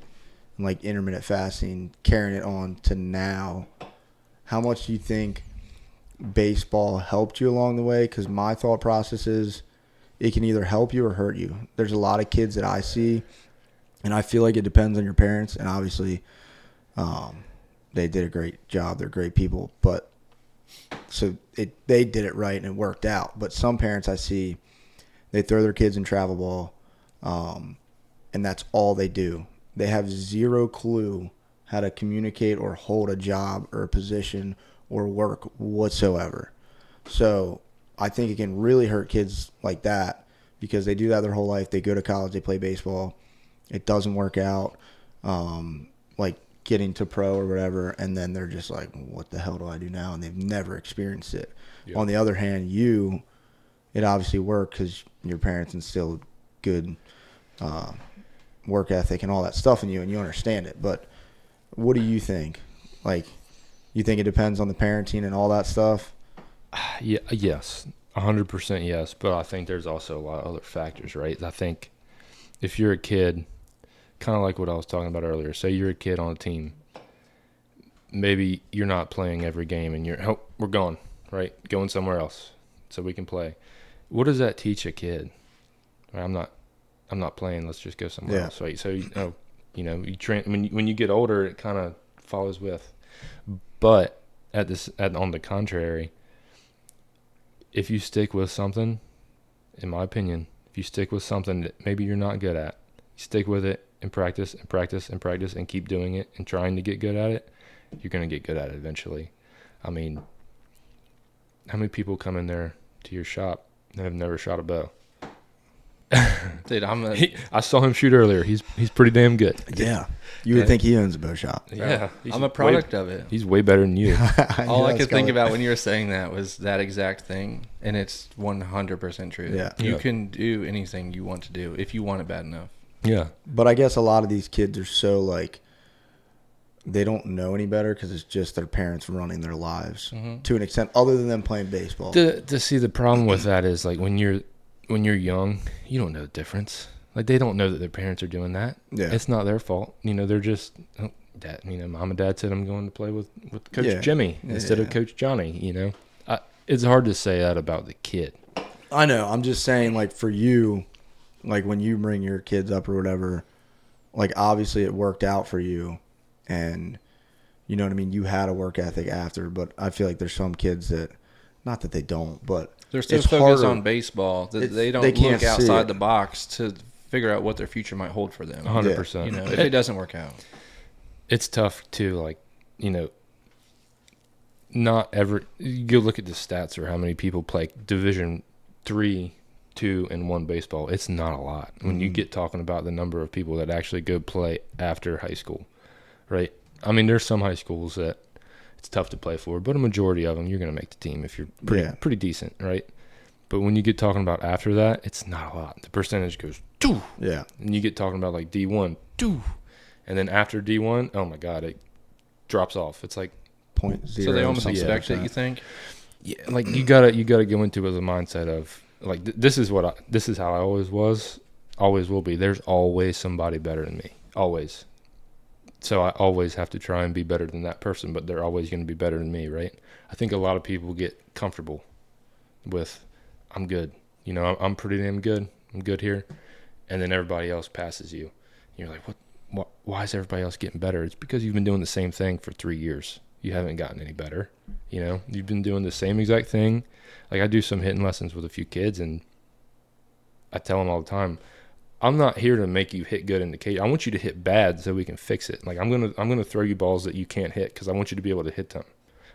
and like intermittent fasting, carrying it on to now. How much do you think baseball helped you along the way? Because my thought process is it can either help you or hurt you. There's a lot of kids that I see, and I feel like it depends on your parents. And obviously, they did a great job. They're great people, but so they did it right and it worked out. But some parents I see, they throw their kids in travel ball, and that's all they do. They have zero clue how to communicate or hold a job or a position or work whatsoever. So I think it can really hurt kids like that because they do that their whole life. They go to college, they play baseball. It doesn't work out, like getting to pro or whatever, and then they're just like, what the hell do I do now? And they've never experienced it. Yep. On the other hand, it obviously worked because your parents instilled good work ethic and all that stuff in you, and you understand it. But what do you think? Like, you think it depends on the parenting and all that stuff? Yeah, yes, 100% yes. But I think there's also a lot of other factors, right? I think if you're a kid, kind of like what I was talking about earlier, say you're a kid on a team, maybe you're not playing every game and we're gone, right? Going somewhere else so we can play. What does that teach a kid? I'm not playing. Let's just go somewhere else, right? So you train when you get older, it kind of follows with. But on the contrary, if you stick with something, in my opinion, if you stick with something that maybe you're not good at, you stick with it and practice and practice and practice and keep doing it and trying to get good at it, you're going to get good at it eventually. I mean, how many people come in there to your shop that have never shot a bow? Dude, I saw him shoot earlier. He's pretty damn good. Yeah. You would think he owns a bow shop. Yeah. I'm a product of it. He's way better than you. All I could think about when you were saying that was that exact thing, and it's 100% true. Yeah. You can do anything you want to do if you want it bad enough. Yeah. But I guess a lot of these kids are so, like, they don't know any better because it's just their parents running their lives to an extent other than them playing baseball. To see the problem with that is, like, when you're young, you don't know the difference. Like, they don't know that their parents are doing that. Yeah. It's not their fault. They're just, dad, mom and dad said I'm going to play with Coach Jimmy instead of Coach Johnny, It's hard to say that about the kid. I know. I'm just saying, like, for you, like, when you bring your kids up or whatever, like, obviously it worked out for you. And, you know what I mean? You had a work ethic after, but I feel like there's some kids that, not that they don't, but they're so focused on baseball that they don't look outside the box to figure out what their future might hold for them. 100%. If it doesn't work out. It's tough too, like, not ever, you go look at the stats or how many people play Division 3, 2, and 1 baseball. It's not a lot. When you get talking about the number of people that actually go play after high school, right? I mean, there's some high schools that it's tough to play for, but a majority of them, you're going to make the team if you're pretty decent, right? But when you get talking about after that, it's not a lot. The percentage goes, doo. Yeah. And you get talking about, like, D1, doo. And then after D1, oh, my God, it drops off. It's like 0.0. So they almost expect it, you think? Yeah, like, you gotta go into it with a mindset of, like, this is how I always was, always will be. There's always somebody better than me, always. So I always have to try and be better than that person, but they're always going to be better than me, right? I think a lot of people get comfortable with, I'm good. I'm pretty damn good. I'm good here. And then everybody else passes you. You're like, what? Why is everybody else getting better? It's because you've been doing the same thing for 3 years. You haven't gotten any better. You've been doing the same exact thing. Like, I do some hitting lessons with a few kids, and I tell them all the time, I'm not here to make you hit good in the cage. I want you to hit bad so we can fix it. Like, I'm gonna throw you balls that you can't hit because I want you to be able to hit them.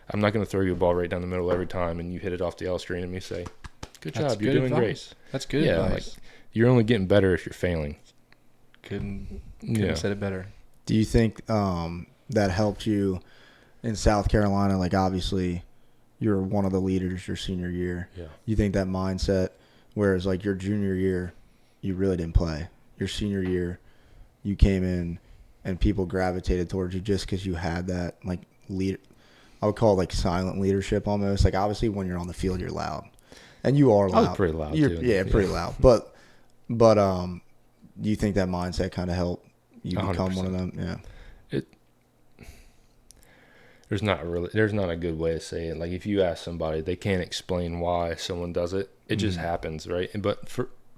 I'm not gonna throw you a ball right down the middle every time and you hit it off the L screen and me say, "Good job, you're doing great." That's good advice. Like, you're only getting better if you're failing. Couldn't have said it better. Do you think that helped you in South Carolina? Like, obviously, you're one of the leaders your senior year. Yeah. You think that mindset, whereas, like, your junior year, you really didn't play. Your senior year, you came in and people gravitated towards you just because you had that, like, lead. I would call it, like, silent leadership almost. Like, obviously, when you're on the field, you're loud. And you are loud. I was pretty loud, too. Yeah, pretty loud. But do you think that mindset kind of helped you become 100%. One of them? Yeah. There's not a good way to say it. Like, if you ask somebody, they can't explain why someone does it. It just happens, right? But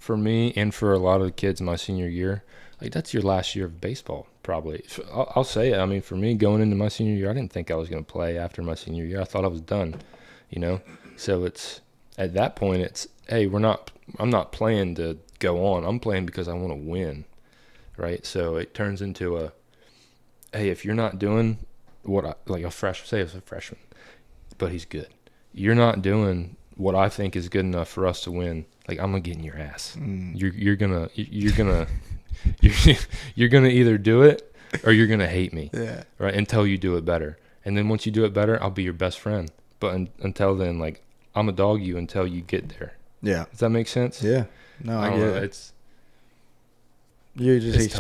for me and for a lot of the kids in my senior year, like that's your last year of baseball, probably. I'll say it. I mean, for me, going into my senior year, I didn't think I was going to play after my senior year. I thought I was done, you know? So it's, at that point, it's, hey, I'm not playing to go on. I'm playing because I want to win, right? So it turns into a, hey, if you're not doing like a freshman, say it's a freshman, but he's good. You're not doing what I think is good enough for us to win. Like, I'm gonna get in your ass. You're gonna you're gonna either do it or you're gonna hate me, right? Until you do it better, and then once you do it better, I'll be your best friend. But until then, like, I'm a dog you until you get there. Yeah. Does that make sense? Yeah. No, I get it. It's you just it's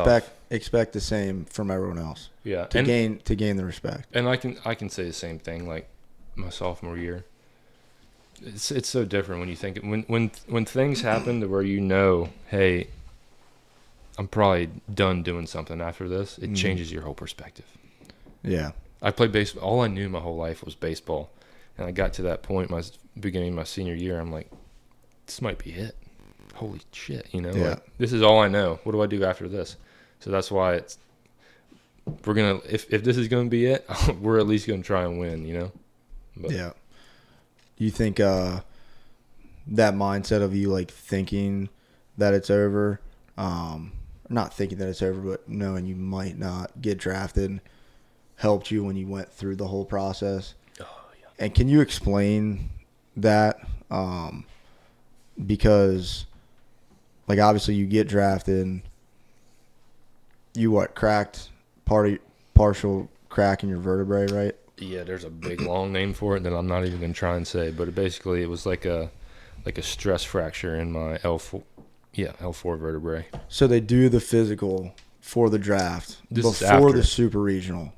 expect the same from everyone else. Yeah. To gain the respect. And I can say the same thing. Like my sophomore year, it's so different when you think when things happen to where you know, hey, I'm probably done doing something after this. It changes your whole perspective. Yeah. I played baseball. All I knew my whole life was baseball, and I got to that point, beginning of my senior year. I'm like, this might be it. Holy shit, you know? Yeah. Like, this is all I know. What do I do after this? So that's why we're gonna, if this is gonna be it, we're at least gonna try and win, you know? But, yeah. Do you think that mindset of you like thinking that it's over, not thinking that it's over, but knowing you might not get drafted, helped you when you went through the whole process? Oh yeah. And can you explain that? Because, like, obviously you get drafted, you cracked partial crack in your vertebrae, right? Yeah, there's a big long name for it that I'm not even gonna try and say, but it was like a stress fracture in my L4 vertebrae. So they do the physical for the draft This is before after. the super regional,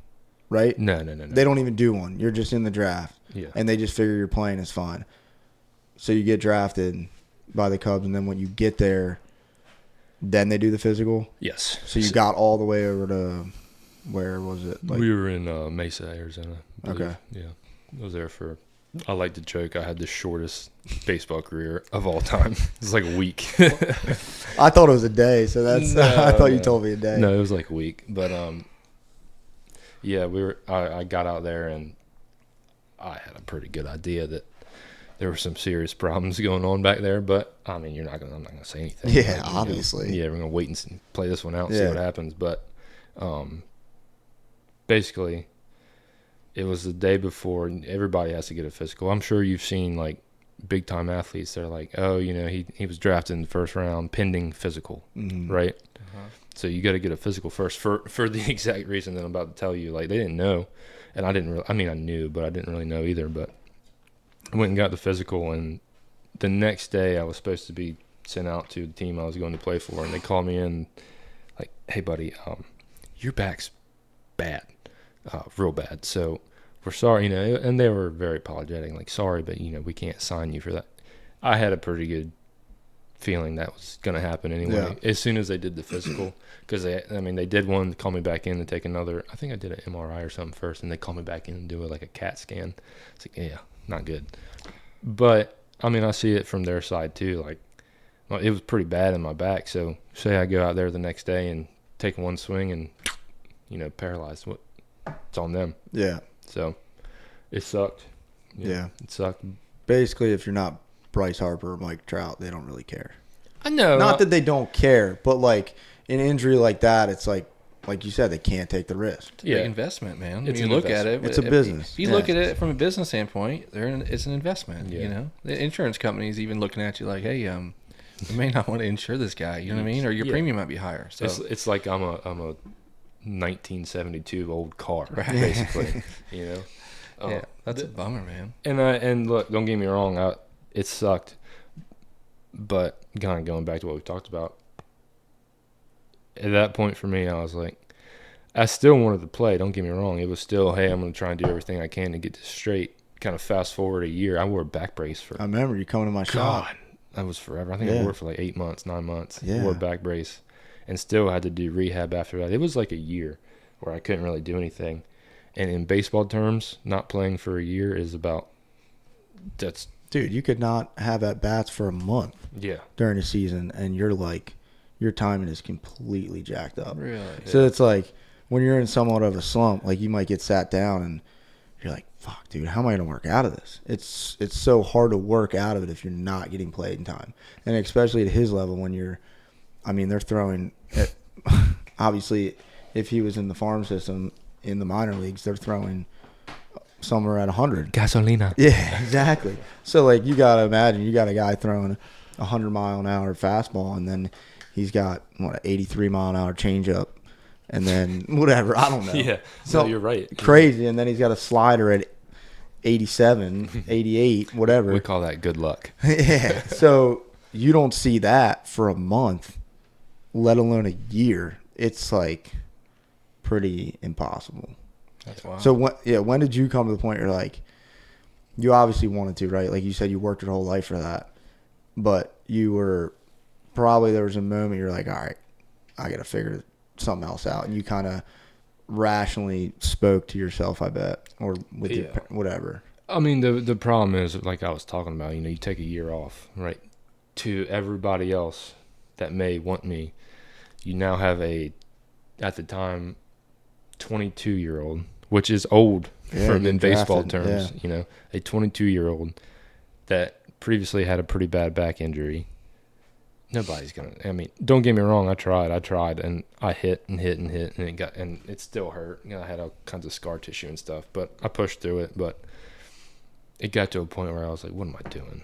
right? No. They don't even do one. You're just in the draft. Yeah. And they just figure you're playing is fine. So you get drafted by the Cubs, and then when you get there, then they do the physical? Yes. So you got all the way over to, where was it? We were in Mesa, Arizona. I believe. Okay. Yeah. I was there I like to joke I had the shortest baseball career of all time. It's like a week. I thought it was a day, so that's. I thought you told me a day. No, it was like a week. But yeah, I got out there and I had a pretty good idea that there were some serious problems going on back there. But I mean, I'm not gonna say anything. Yeah, like, obviously. Yeah, we're gonna wait and play this one out and see what happens. But basically, it was the day before. Everybody has to get a physical. I'm sure you've seen like big time athletes. They're like, oh, he was drafted in the first round, pending physical, right? Uh-huh. So you got to get a physical first for the exact reason that I'm about to tell you. Like, they didn't know, and I didn't really. I mean, I knew, but I didn't really know either. But I went and got the physical, and the next day I was supposed to be sent out to the team I was going to play for, and they called me in, like, hey buddy, your back's bad, real bad. So we're sorry, and they were very apologetic, like, sorry, but we can't sign you for that. I had a pretty good feeling that was going to happen anyway. As soon as they did the physical, because they did one, call me back in to take another. I think I did an MRI or something first, and they called me back in and do like a CAT scan. It's like, yeah, not good. But I see it from their side too. Like, well, it was pretty bad in my back. So say I go out there the next day and take one swing and paralyzed. It's on them. Yeah. So it sucked. Yeah. It sucked. Basically, if you're not Bryce Harper or Mike Trout, they don't really care. I know. Not that they don't care, but like an injury like that, it's like you said, they can't take the risk. It's a big investment, man. It's when you look at it, it's a business. If you look at it from a business standpoint, it's an investment. Yeah. The insurance company's even looking at you like, hey, you may not want to insure this guy. You know what I mean? Or your premium might be higher. So it's like I'm a 1972 old car, basically. Yeah, that's a bummer, man. And look, don't get me wrong, it sucked, but kind of going back to what we talked about, at that point for me, I was like, I still wanted to play. Don't get me wrong. It was still, hey, I'm going to try and do everything I can to get this straight. Kind of fast forward a year, I wore a back brace for. I remember you coming to my shop. That was forever. I think I wore it for like 8 months, 9 months. Yeah. Wore a back brace, and still had to do rehab after that. It was like a year where I couldn't really do anything. And in baseball terms, not playing for a year is about that's dude, you could not have at bats for a month during the season, and you're like, your timing is completely jacked up. Really? So it's like when you're in somewhat of a slump, like you might get sat down and you're like, fuck, dude, how am I going to work out of this? It's so hard to work out of it if you're not getting played in time. And especially at his level when they're throwing, obviously, if he was in the farm system in the minor leagues, they're throwing somewhere at 100. Gasolina. Yeah, exactly. So, like, you got to imagine, you got a guy throwing a 100-mile-an-hour fastball, and then he's got, an 83-mile-an-hour changeup, and then whatever, I don't know. Yeah, so no, you're right. Crazy, and then he's got a slider at 87, 88, whatever. We call that good luck. Yeah. So you don't see that for a month, let alone a year. It's like pretty impossible. That's wild. So when did you come to the point where like you obviously wanted to, right? Like you said, you worked your whole life for that, but you were probably there was a moment you're like, all right, I got to figure something else out, and you kind of rationally spoke to yourself, I bet, or with your whatever. I mean, the problem is, like I was talking about, you take a year off, right? To everybody else that may want me, you now have at the time, 22-year-old, which is old in baseball terms, a 22-year-old that previously had a pretty bad back injury. Nobody's gonna. Don't get me wrong. I tried, and I hit, and it still hurt. I had all kinds of scar tissue and stuff, but I pushed through it. But it got to a point where I was like, "What am I doing?"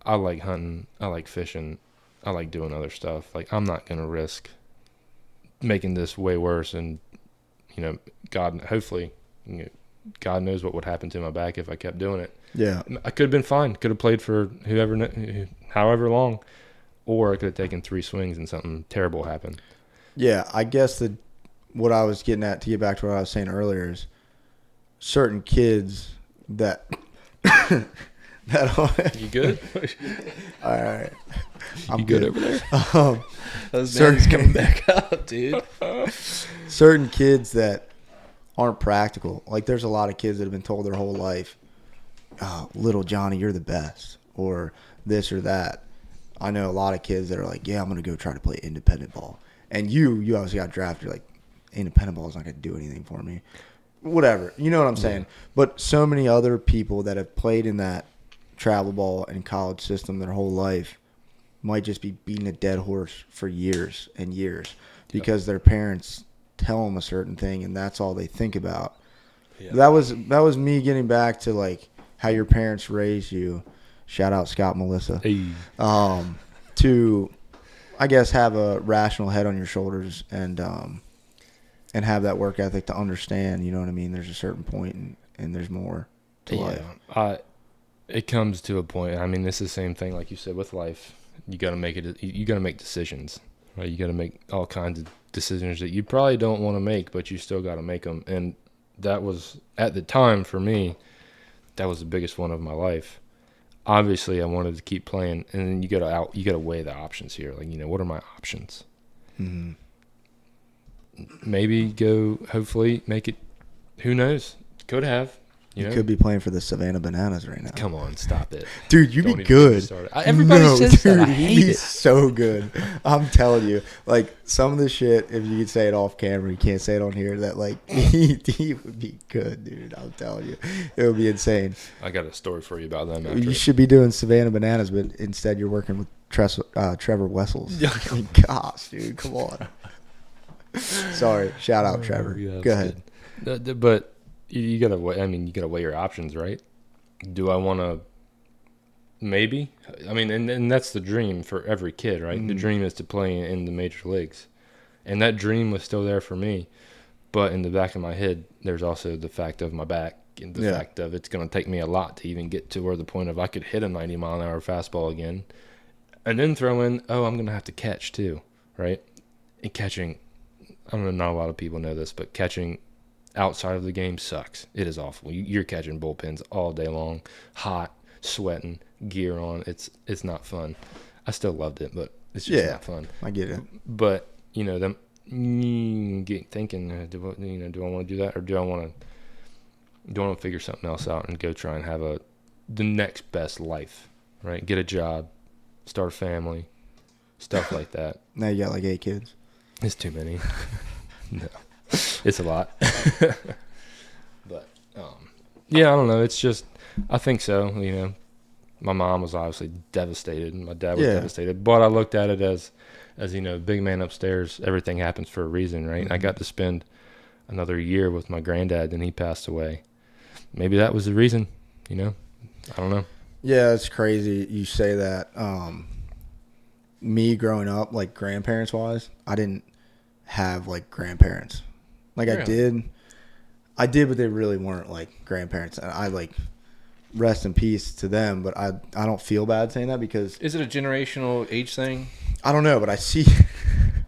I like hunting. I like fishing. I like doing other stuff. Like, I'm not gonna risk making this way worse. And God, hopefully, God knows what would happen to my back if I kept doing it. Yeah, I could have been fine. Could have played for however long. Or I could have taken 3 swings and something terrible happened. Yeah, I guess what I was getting at, to get back to what I was saying earlier, is certain kids that You good? All right. I'm good over there. Those names coming back up, dude. Certain kids that aren't practical. Like, there's a lot of kids that have been told their whole life, oh, little Johnny, you're the best, or this or that. I know a lot of kids that are like, yeah, I'm going to go try to play independent ball. And you obviously got drafted. You're like, independent ball is not going to do anything for me. Whatever. You know what I'm saying? Yeah. But so many other people that have played in that travel ball and college system their whole life might just be beating a dead horse for years and years because their parents tell them a certain thing and that's all they think about. Yeah. That was me getting back to like how your parents raised you. Shout out Scott and Melissa. Hey. To, I guess, have a rational head on your shoulders and have that work ethic to understand, you know what I mean? There's a certain point and there's more to life. It comes to a point. I mean, this is the same thing like you said with life. You got to make it. You got to make decisions, right? You got to make all kinds of decisions that you probably don't want to make, but you still got to make them. And that was, at the time for me, that was the biggest one of my life. Obviously, I wanted to keep playing, and then you got to weigh the options here. Like, what are my options? Mm-hmm. Maybe go. Hopefully, make it. Who knows? Could have. You could be playing for the Savannah Bananas right now. Come on, stop it, dude. You'd be good. Everybody says dude, that. I hate it. So good. I'm telling you, like some of the shit. If you could say it off camera, you can't say it on here. That like he would be good, dude. I'm telling you, it would be insane. I got a story for you about them. You should be doing Savannah Bananas, but instead you're working with Trevor Wessels. Gosh, dude, come on. Sorry, shout out Trevor. Yeah, go ahead. Good. But. You gotta weigh. I mean, you gotta weigh your options, right? Do I want to? Maybe. I mean, and that's the dream for every kid, right? Mm-hmm. The dream is to play in the major leagues, and that dream was still there for me. But in the back of my head, there's also the fact of my back and the fact of it's gonna take me a lot to even get to where the point of I could hit a 90-mile-an-hour fastball again, and then throw in, I'm gonna have to catch too, right? And catching, I don't know, not a lot of people know this, but catching outside of the game sucks. It is awful. You're catching bullpens all day long, hot, sweating, gear on. It's not fun. I still loved it, but it's just not fun. I get it. But them get thinking, do I want to do that, or do I want to figure something else out and go try and have a the next best life, right? Get a job, start a family, stuff like that. Now you got like 8 kids. It's too many. No, it's a lot. But yeah, I don't know. It's just, I think so. You know, my mom was obviously devastated, and my dad was devastated. But I looked at it as you know, big man upstairs. Everything happens for a reason, right? I got to spend another year with my granddad, and he passed away. Maybe that was the reason. You know, I don't know. Yeah, it's crazy you say that. Me growing up, like grandparents wise, I didn't have like grandparents. Like Really? I did, but they really weren't like grandparents. And I like rest in peace to them, but I don't feel bad saying that because Is it a generational age thing? I don't know, but I see.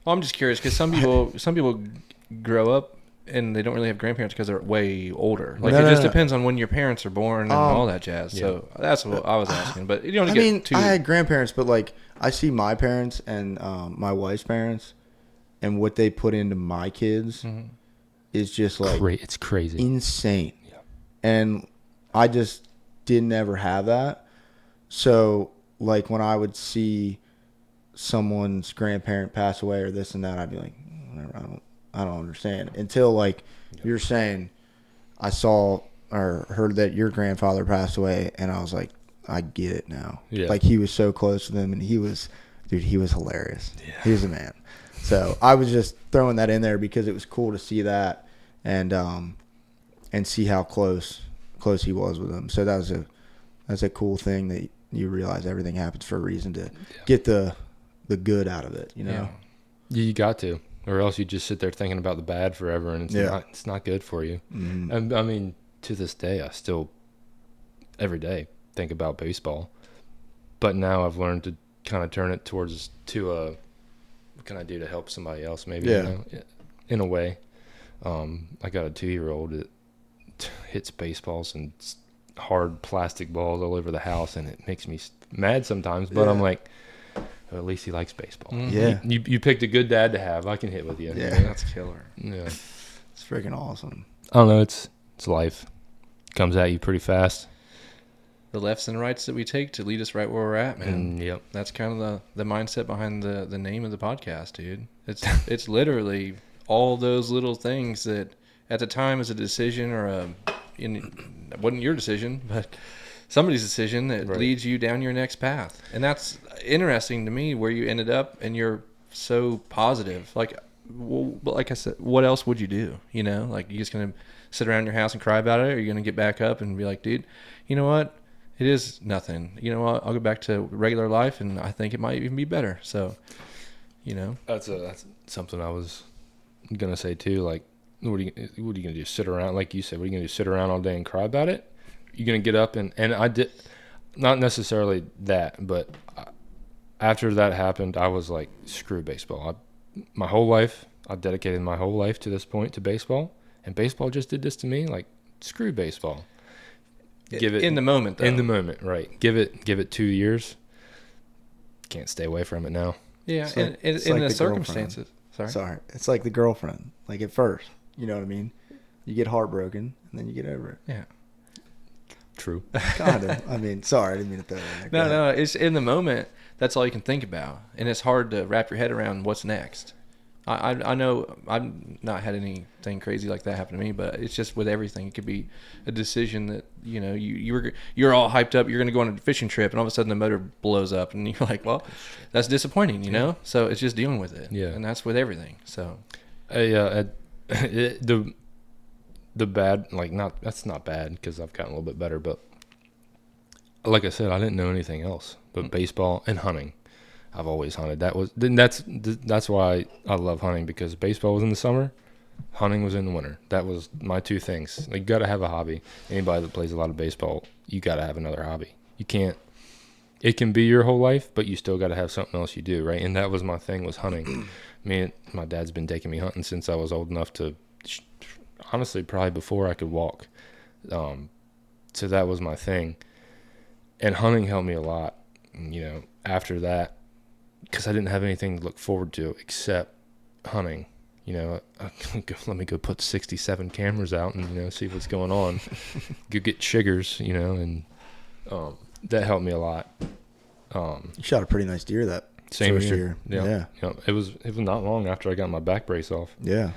Well, I'm just curious because some people grow up and they don't really have grandparents because they're way older. Like it just depends on when your parents are born and all that jazz. Yeah. So that's what I was asking. But you don't I get mean, too. I had grandparents, but like I see my parents and my wife's parents, and what they put into my kids is just like It's crazy. insane. Yeah. And I just didn't ever have that. So like when I would see someone's grandparent pass away or this and that, I'd be like, whatever, I don't understand. Until like you're saying, I saw or heard that your grandfather passed away, and I was like, I get it now. Yeah. Like he was so close to them, and he was hilarious. Yeah. He was a man. So I was just throwing that in there because it was cool to see that and see how close he was with them. So that's a cool thing that you realize everything happens for a reason to get the good out of it, you know? Yeah. You got to, or else you just sit there thinking about the bad forever, and it's not good for you. Mm-hmm. And I mean, to this day, I still every day think about baseball, but now I've learned to kind of turn it to what can I do to help somebody else? Maybe, you know, in a way. I got a 2-year-old that hits baseballs and hard plastic balls all over the house, and it makes me mad sometimes. But I'm like, well, at least he likes baseball. Mm-hmm. Yeah. You picked a good dad to have. I can hit with you. Yeah. That's killer. Yeah. It's freaking awesome. I don't know. It's life. Comes at you pretty fast. The lefts and rights that we take to lead us right where we're at, man. Yep. That's kind of the mindset behind the name of the podcast, dude. It's literally all those little things that at the time is a decision or it wasn't your decision, but somebody's decision that leads you down your next path. And that's interesting to me where you ended up and you're so positive. Like, well, like I said, what else would you do? You know, like you just going to sit around your house and cry about it, or are you going to get back up and be like, dude, you know what? It is nothing. You know what? I'll go back to regular life, and I think it might even be better. So, you know, That's something I was gonna say too. Like, what are you gonna do? Sit around, like you said. What are you gonna do? Sit around all day and cry about it? You're gonna get up and I did, not necessarily that, but after that happened, I was like, screw baseball. My whole life, I dedicated my whole life to this point, to baseball, and baseball just did this to me. Like, screw baseball. Give it in the moment, though. In the moment, right? Give it 2 years. Can't stay away from it now. Yeah, It's like- in it's like the the circumstances. Sorry. It's like the girlfriend. Like at first, you know what I mean? You get heartbroken and then you get over it. Yeah. True. Kind of. I mean, sorry, I didn't mean to throw that in there. No, it's in the moment. That's all you can think about, and it's hard to wrap your head around what's next. I know I've not had anything crazy like that happen to me, but it's just with everything. It could be a decision that, you know, you're all hyped up. You're going to go on a fishing trip, and all of a sudden the motor blows up, and you're like, well, that's disappointing, you know. So it's just dealing with it. Yeah. And that's with everything. So the bad, like, that's not bad because I've gotten a little bit better, but like I said, I didn't know anything else but baseball and hunting. I've always hunted. That's why I love hunting, because baseball was in the summer, hunting was in the winter. That was my two things. Like, you got to have a hobby. Anybody that plays a lot of baseball, you got to have another hobby. You can't. It can be your whole life, but you still got to have something else you do, right? And that was my thing, was hunting. My dad's been taking me hunting since I was old enough to, honestly, probably before I could walk. So that was my thing. And hunting helped me a lot, you know, after that, because I didn't have anything to look forward to except hunting. You know, let me go put 67 cameras out and, you know, see what's going on. Go get chiggers, you know, and That helped me a lot. You shot a pretty nice deer that Same first year. year. Yeah. It was not long after I got my back brace off. Yeah.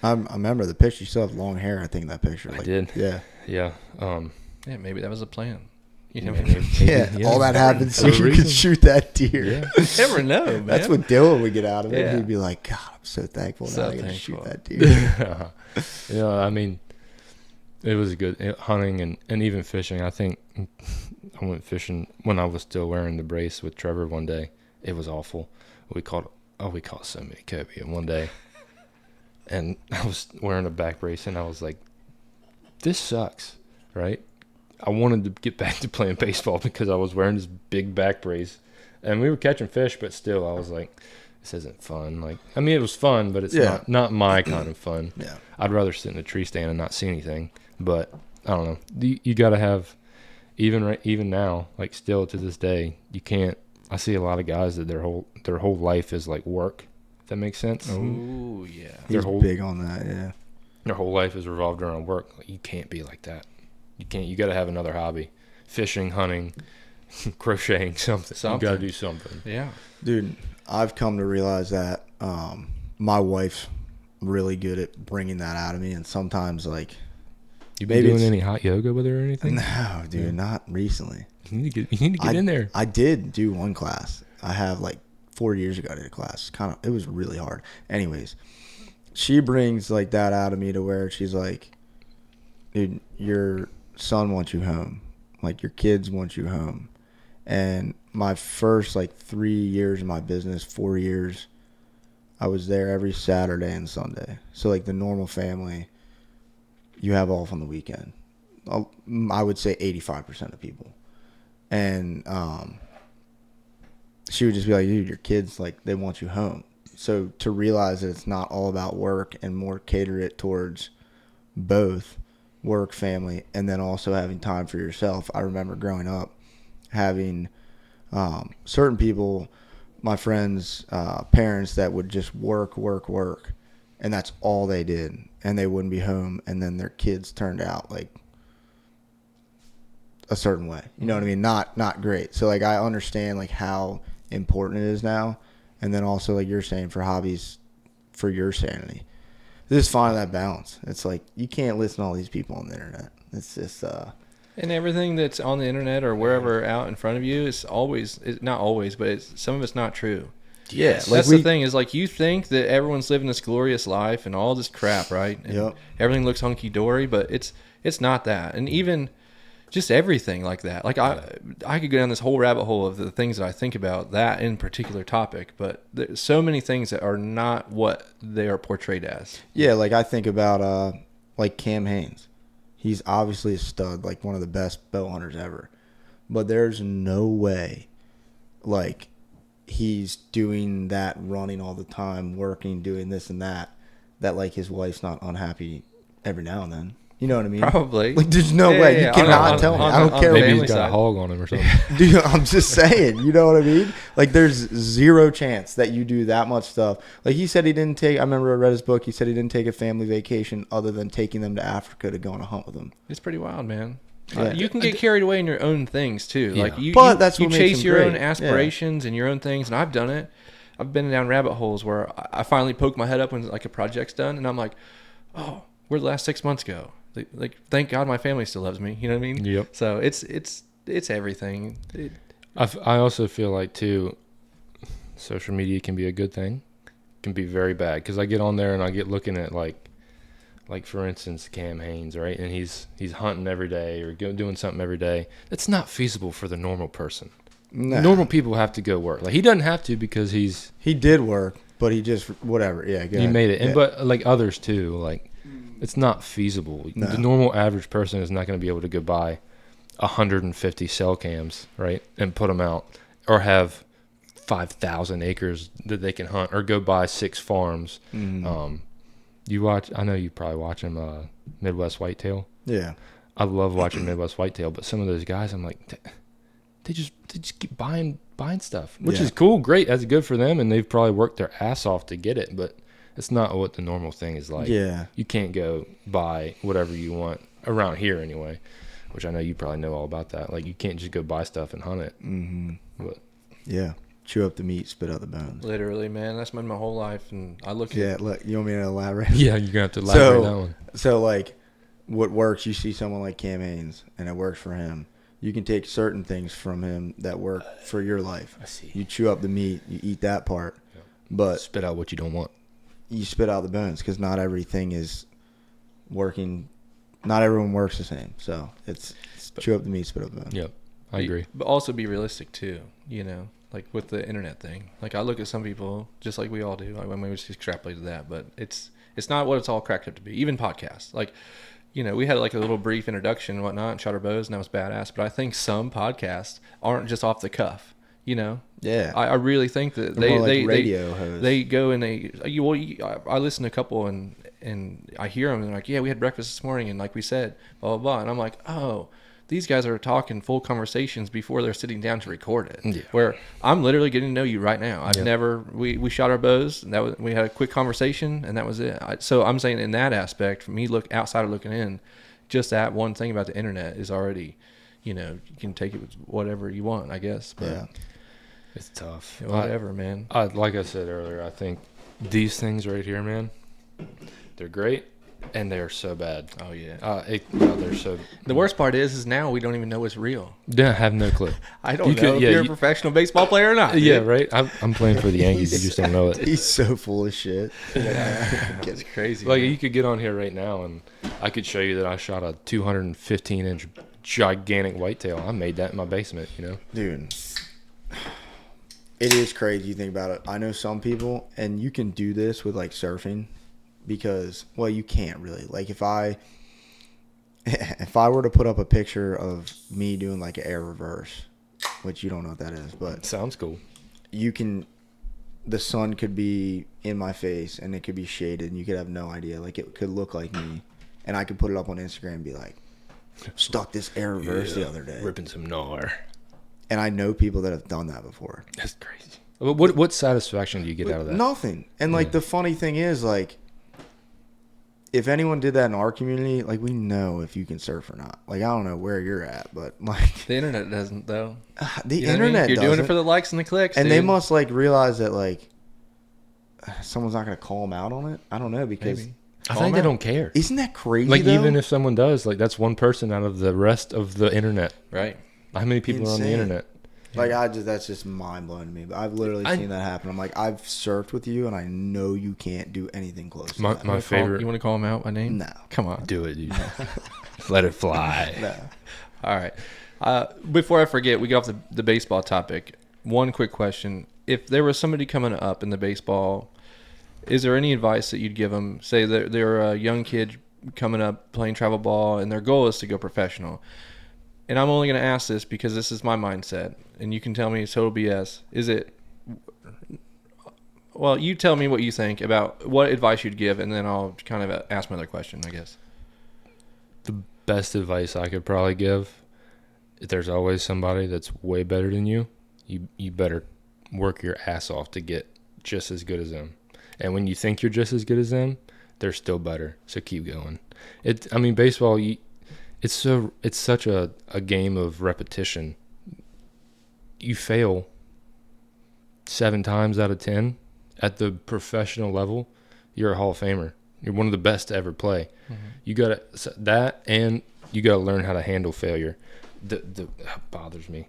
I remember the picture. You still have long hair, I think, in that picture. I did. Yeah. Yeah. Yeah, maybe that was a plan. You never, Yeah. All that happened so you could shoot that deer. Yeah. you never know, man. That's what Dylan would get out of it. Yeah. He'd be like, God, I'm so thankful So now I get to thankful. shoot that deer. Yeah, I mean, it was good hunting and even fishing. I think I went fishing when I was still wearing the brace with Trevor one day. It was awful. We caught so many cobia in one day. And I was wearing a back brace and I was like, this sucks, right? I wanted to get back to playing baseball because I was wearing this big back brace. And we were catching fish, but still I was like, this isn't fun. Like, I mean, it was fun, but it's not my kind of fun. Yeah. I'd rather sit in a tree stand and not see anything. But I don't know. You got to have, even now, like still to this day, you can't. I see a lot of guys that their whole life is like work. If that makes sense. Oh yeah. He's big on that. Yeah. Their whole life is revolved around work. Like, you can't be like that. You can't. You got to have another hobby: fishing, hunting, crocheting, something. You got to do something. Yeah. Dude, I've come to realize that my wife's really good at bringing that out of me, and sometimes like. You been doing any hot yoga with her or anything? No, dude, not recently. You need to get in there. I did do one class. I have like 4 years ago I did a class. It was really hard. Anyways, she brings like that out of me to where she's like, dude, your son wants you home. Like your kids want you home. And my first like 3 years in my business, 4 years, I was there every Saturday and Sunday. So like the normal family, you have off on the weekend. I would say 85% of people. And she would just be like, dude, your kids, like, they want you home. So to realize that it's not all about work and more cater it towards both work, family, and then also having time for yourself. I remember growing up having certain people, my friends, parents that would just work. And that's all they did. And they wouldn't be home. And then their kids turned out like a certain way. You know what I mean? Not great. So like I understand like how important it is now. And then also like you're saying for hobbies, for your sanity. Just find that balance. It's like you can't listen to all these people on the internet. It's just and everything that's on the internet or wherever out in front of you is always, not always, but some of it's not true. Yeah, like that's the thing is like you think that everyone's living this glorious life and all this crap, right? And everything looks hunky dory, but it's not that. And even just everything like that. Like I could go down this whole rabbit hole of the things that I think about that in particular topic, but there's so many things that are not what they are portrayed as. Yeah, like I think about like Cam Haynes. He's obviously a stud, like one of the best bow hunters ever. But there's no way like he's doing that, running all the time, working, doing this and that like his wife's not unhappy every now and then. You know what I mean? Probably. Like, there's no way. You cannot tell me. I don't care. Maybe he's got a hog on him or something. Dude, I'm just saying. You know what I mean? Like, there's zero chance that you do that much stuff. Like, he said he didn't take, I remember I read his book, he said he didn't take a family vacation other than taking them to Africa to go on a hunt with them. It's pretty wild, man. Yeah. You can get carried away in your own things too. Yeah. Like you That's what makes chase them your great. own aspirations and your own things, and I've done it. I've been down rabbit holes where I finally poke my head up when like a project's done, and I'm like, "Oh, where'd the last 6 months go?" Like, thank God my family still loves me. You know what I mean? Yep. So it's everything. I also feel like too, social media can be a good thing, can be very bad because I get on there and I get looking at like for instance Cam Haynes, right? And he's hunting every day or doing something every day. That's not feasible for the normal person. Nah. Normal people have to go work. Like he doesn't have to because he did work, but he just whatever. Yeah, he made it. And but like others too, like it's not feasible. No. The normal average person is not going to be able to go buy 150 cell cams, right, and put them out, or have 5,000 acres that they can hunt, or go buy 6 farms. Mm-hmm. I know you probably watch them, Midwest Whitetail. Yeah, I love watching Midwest Whitetail, but some of those guys, I'm like, they just keep buying stuff, which is cool, great, that's good for them, and they've probably worked their ass off to get it, but it's not what the normal thing is like. Yeah, you can't go buy whatever you want around here anyway. which I know you probably know all about that. Like, you can't just go buy stuff and hunt it. Mm-hmm. But Yeah. Chew up the meat, spit out the bones. Literally, man. That's been my whole life, and I look Yeah, look, you want me to elaborate? yeah, you're gonna have to elaborate that one. So, like, what works, you see someone like Cam Hanes, and it works for him. You can take certain things from him that work for your life. I see. You chew up the meat, you eat that part, but Spit out what you don't want. you spit out the bones because not everything is working. Not everyone works the same. So it's chew up the meat, spit out the bones. Yep, I agree. But also be realistic too. Like with the internet thing. Like I look at some people, just like we all do. I mean, we just extrapolated that, but it's not what it's all cracked up to be. Even podcasts, like we had like a little brief introduction and whatnot, and shot our bows, and that was badass. But I think some podcasts aren't just off the cuff. Yeah. I really think that They're more like radio hosts. They go and I listen to a couple and I hear them and they're like, yeah, we had breakfast this morning and like we said, blah, blah, blah. And I'm like, oh, these guys are talking full conversations before they're sitting down to record it. Yeah. Where I'm literally getting to know you right now. I've never, we shot our bows and we had a quick conversation and that was it. So I'm saying in that aspect, for me, outside of looking in, just that one thing about the internet is already, you can take it with whatever you want, I guess. But Yeah. It's tough. whatever, man. Like I said earlier, I think these things right here, man, they're great, and they are so bad. Oh yeah. They're so. The worst part is now we don't even know what's real. Yeah, I have no clue. I don't know if you're a professional baseball player or not. Yeah, dude. right. I'm playing for the Yankees. You just don't know it. He's so full of shit. It's crazy. Like man. you could get on here right now, and I could show you that I shot a 215-inch gigantic whitetail. I made that in my basement. Dude. It is crazy you think about it. I know some people, and you can do this with like surfing because, well, you can't really. Like if I were to put up a picture of me doing like an air reverse, which you don't know what that is, but Sounds cool. the sun could be in my face and it could be shaded and you could have no idea. Like it could look like me and I could put it up on Instagram and be like, stuck this air reverse the other day. Ripping some gnar. And I know people that have done that before. That's crazy. What satisfaction do you get out of that? Nothing. And like the funny thing is, like, if anyone did that in our community, like we know if you can surf or not. Like I don't know where you're at, but like the internet doesn't though. The internet You're doesn't. doing it for the likes and the clicks, and dude. they must like realize that like someone's not gonna call them out on it. I don't know because Maybe. I think they don't care. isn't that crazy? Like though? even if someone does, like that's one person out of the rest of the internet. Right. How many people are on the Insane. internet? Like that's just mind blowing to me. But I've literally seen that happen. I'm like, I've surfed with you, and I know you can't do anything close. To that. My favorite. You want to call him out by name? No. Come on. Do it, dude. Let it fly. No. All right. Before I forget, we get off the baseball topic. One quick question: if there was somebody coming up in the baseball, is there any advice that you'd give them? Say they're a young kid coming up playing travel ball, and their goal is to go professional. And I'm only going to ask this because this is my mindset, and you can tell me it's total BS. Is it? Well, you tell me what you think about what advice you'd give, and then I'll kind of ask my other question, I guess. The best advice I could probably give: if there's always somebody that's way better than you, you better work your ass off to get just as good as them. And when you think you're just as good as them, they're still better. So keep going. Baseball. It's such a game of repetition. You fail 7 times out of 10 at the professional level, you're a Hall of Famer. You're one of the best to ever play. Mm-hmm. You got that, and you got to learn how to handle failure. That bothers me.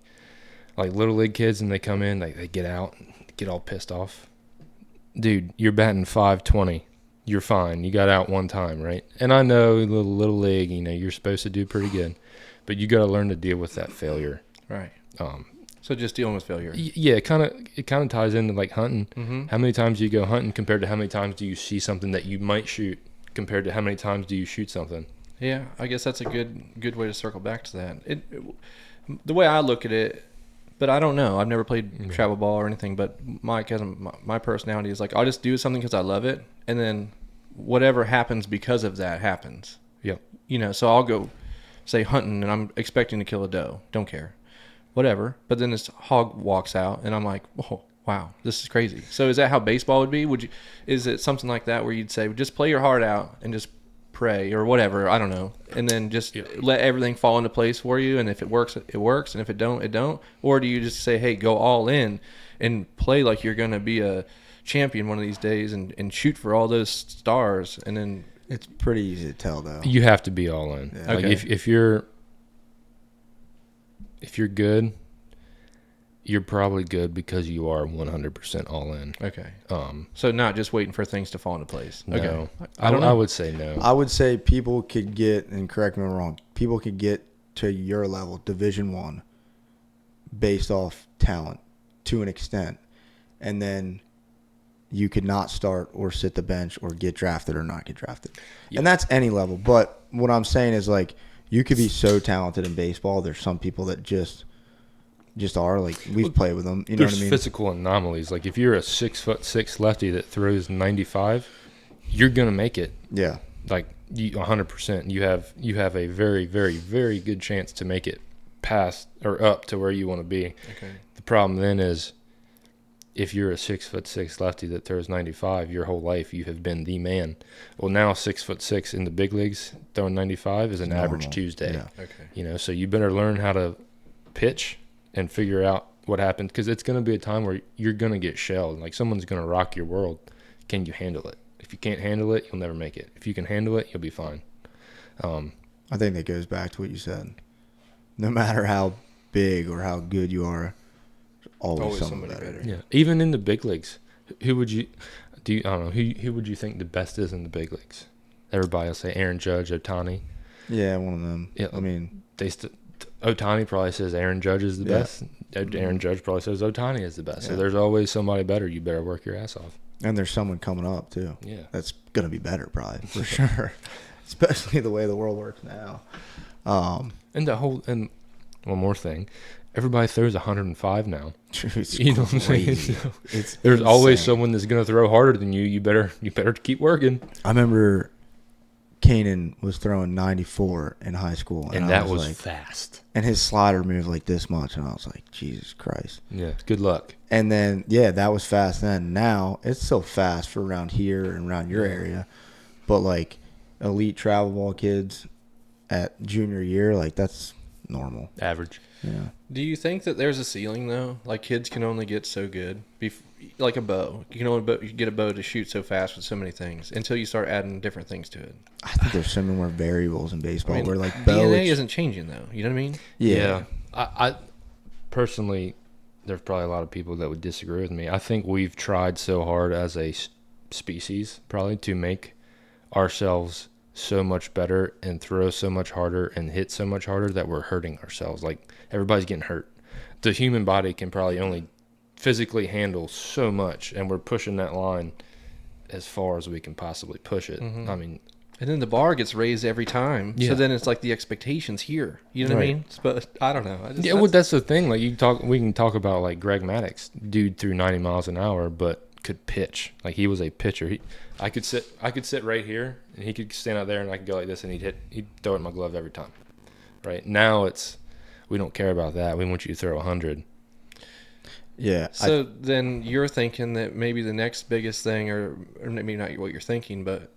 Like little league kids, and they come in, they get out, and get all pissed off. Dude, you're batting .520. You're fine. You got out one time, right? And I know little league, you're supposed to do pretty good, but you got to learn to deal with that failure. Right. So just dealing with failure. Yeah, it kind of ties into like hunting. Mm-hmm. How many times do you go hunting compared to how many times do you see something that you might shoot compared to how many times do you shoot something? Yeah, I guess that's a good way to circle back to that. The way I look at it, but I don't know. I've never played travel ball or anything, but my personality is like, I'll just do something because I love it, and then whatever happens because of that happens. Yep. So I'll go, say, hunting, and I'm expecting to kill a doe. Don't care. Whatever. But then this hog walks out, and I'm like, oh, wow, this is crazy. So is that how baseball would be? Is it something like that where you'd say, just play your heart out and just pray or whatever, I don't know, and then just let everything fall into place for you, and if it works, it works, and if it don't, it don't? Or do you just say, hey, go all in and play like you're going to be a champion one of these days and shoot for all those stars? And then It's pretty easy to tell, though. You have to be all in. Yeah. Like Okay. if you're good, you're probably good because you are 100% all in. okay, so not just waiting for things to fall into place. No, Okay, I don't know. I would say no. I would say people could get, and correct me if I'm wrong, people could get to your level, Division I, based off talent to an extent, and then you could not start or sit the bench or get drafted or not get drafted. Yeah. And that's any level. But what I'm saying is, like, you could be so talented in baseball. There's some people that just are, like, we've played with them. You know There's what I mean? physical anomalies. Like if you're a 6'6" lefty that throws 95, you're gonna make it. Yeah. Like 100%. You have a very, very, very good chance to make it past or up to where you want to be. Okay. The problem then is, if you're a 6'6" lefty that throws 95, your whole life you have been the man. Well, now 6'6" in the big leagues throwing 95 is an average Normal. Tuesday. Yeah. Okay. You know, so you better learn how to pitch and figure out what happens, because it's going to be a time where you're going to get shelled. Like someone's going to rock your world. Can you handle it? If you can't handle it, you'll never make it. If you can handle it, you'll be fine. I think that goes back to what you said. No matter how big or how good you are, there's always someone somebody better. better. Yeah. Even in the big leagues, who would you I don't know, who would you think the best is in the big leagues? Everybody will say Aaron Judge, Ohtani. Yeah, one of them. Yeah. I mean, Ohtani probably says Aaron Judge is the Yeah. best. Aaron Judge probably says Ohtani is the best. So Yeah. there's always somebody better. You better work your ass off. and there's someone coming up too. Yeah. That's gonna be better, probably for sure. Especially the way the world works now. And one more thing, everybody throws 105 now. It's You know what I'm saying? crazy. So It's there's always insane. someone that's going to throw harder than you. You better keep working. I remember Kanan was throwing 94 in high school, And I that was like, fast. and his slider moved like this much, and I was like, Jesus Christ. Yeah. Good luck. And then, yeah, that was fast then. Now, it's still fast for around here and around your area. But, like, elite travel ball kids at junior year, like, that's normal. Average. Yeah. Do you think that there's a ceiling though? Like kids can only get so good, like a bow. You can only get a bow to shoot so fast with so many things until you start adding different things to it. I think there's so many more variables in baseball where, like, DNA isn't changing though. You know what I mean? Yeah. I personally, there's probably a lot of people that would disagree with me. I think we've tried so hard as a species probably to make ourselves so much better and throw so much harder and hit so much harder that we're hurting ourselves. Like everybody's getting hurt. The human body can probably only physically handle so much, and we're pushing that line as far as we can possibly push it. Mhm. I mean, And then the bar gets raised every time. Yeah. So then it's like the expectations here. You know what I Right. mean? But I don't know. yeah, well, that's the thing. Like we can talk about like Greg Maddux, dude threw 90 miles an hour, but could pitch. Like he was a pitcher. I could sit right here, and he could stand out there, and I could go like this, and he'd throw it in my glove every time. Right now, we don't care about that. We want you to throw 100. Yeah. So then you're thinking that maybe the next biggest thing, or maybe not what you're thinking, but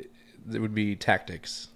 it would be tactics.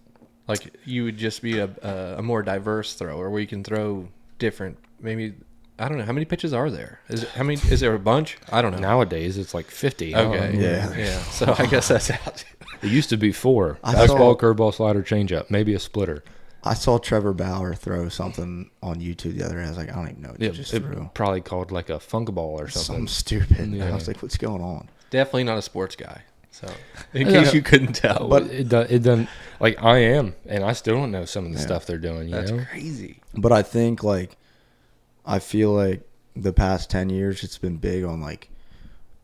Like you would just be a more diverse thrower where you can throw different. Maybe I don't know how many pitches are there. Is there a bunch? I don't know. Nowadays, it's like 50. Okay. Yeah. So I guess that's out. It used to be 4. I Fastball, saw- curveball, slider, changeup, maybe a splitter. I saw Trevor Bauer throw something on YouTube the other day. I was like, I don't even know what you just threw. Probably called like a funkaball or something. Something stupid. And Yeah. I was like, what's going on? Definitely not a sports guy. So in Yeah. case you couldn't tell, But it doesn't, like I am, and I still don't know some of the Yeah. stuff they're doing. You that's know? crazy. But I think, like, I feel like the past 10 years, it's been big on, like,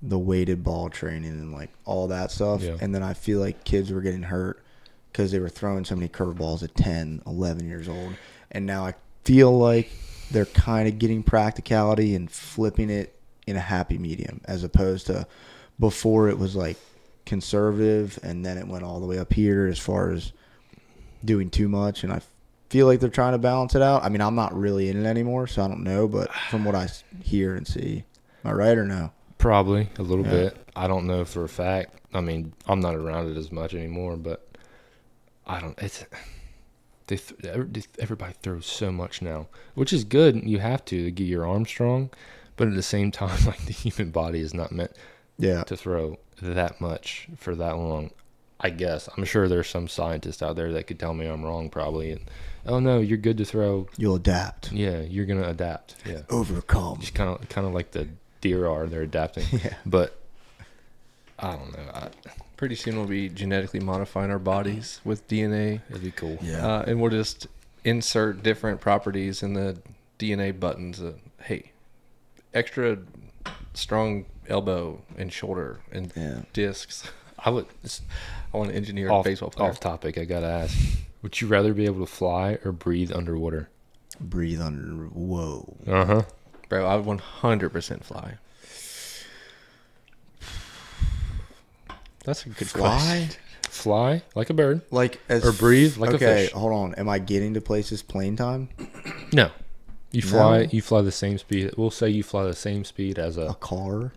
the weighted ball training and, like, all that stuff. Yeah. And then I feel like kids were getting hurt because they were throwing so many curveballs at 10, 11 years old. And now I feel like they're kind of getting practicality and flipping it in a happy medium, as opposed to before it was, like, conservative, and then it went all the way up here as far as doing too much. And I feel like they're trying to balance it out. I mean, I'm not really in it anymore, so I don't know, but from what I hear and see, am I right or no? Probably a little Yeah. bit. I don't know for a fact. I mean, I'm not around it as much anymore, but I don't. Everybody throws so much now, which is good. You have to get your arm strong, but at the same time, like the human body is not meant to throw that much for that long. I guess I'm sure there's some scientist out there that could tell me I'm wrong, probably. And, oh no, you're good to throw. You'll adapt. Yeah, you're gonna adapt. Yeah, Overcome. just kind of like the deer are. They're adapting. Yeah. But I don't know. Pretty soon we'll be genetically modifying our bodies with DNA. It'd be cool. Yeah. And we'll just insert different properties in the DNA buttons. Hey, extra strong elbow and shoulder and discs. I want to engineer a baseball player. Off topic, I gotta ask. Would you rather be able to fly or breathe underwater? Breathe under. Whoa. Uh-huh. Bro, I would 100% fly. That's a good question. Fly like a bird. Or breathe like a fish. Okay, hold on. Am I getting to places plane time? No. You fly No. You fly the same speed. We'll say you fly the same speed as A car?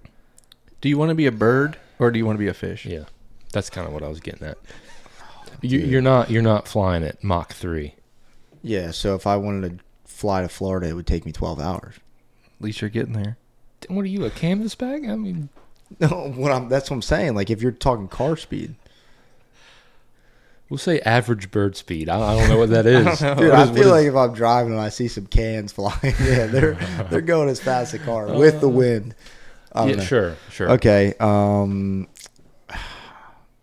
Do you want to be a bird or do you want to be a fish? Yeah. That's kind of what I was getting at. You're not flying at Mach 3. Yeah, so if I wanted to fly to Florida, it would take me 12 hours. At least you're getting there. What are you, a canvas bag? I mean, No, that's what I'm saying. Like, if you're talking car speed. we'll say average bird speed. I don't know what that is. Dude, I feel like if I'm driving and I see some cans flying, yeah, they're going as fast as a car with the wind. I don't know. Sure. Okay,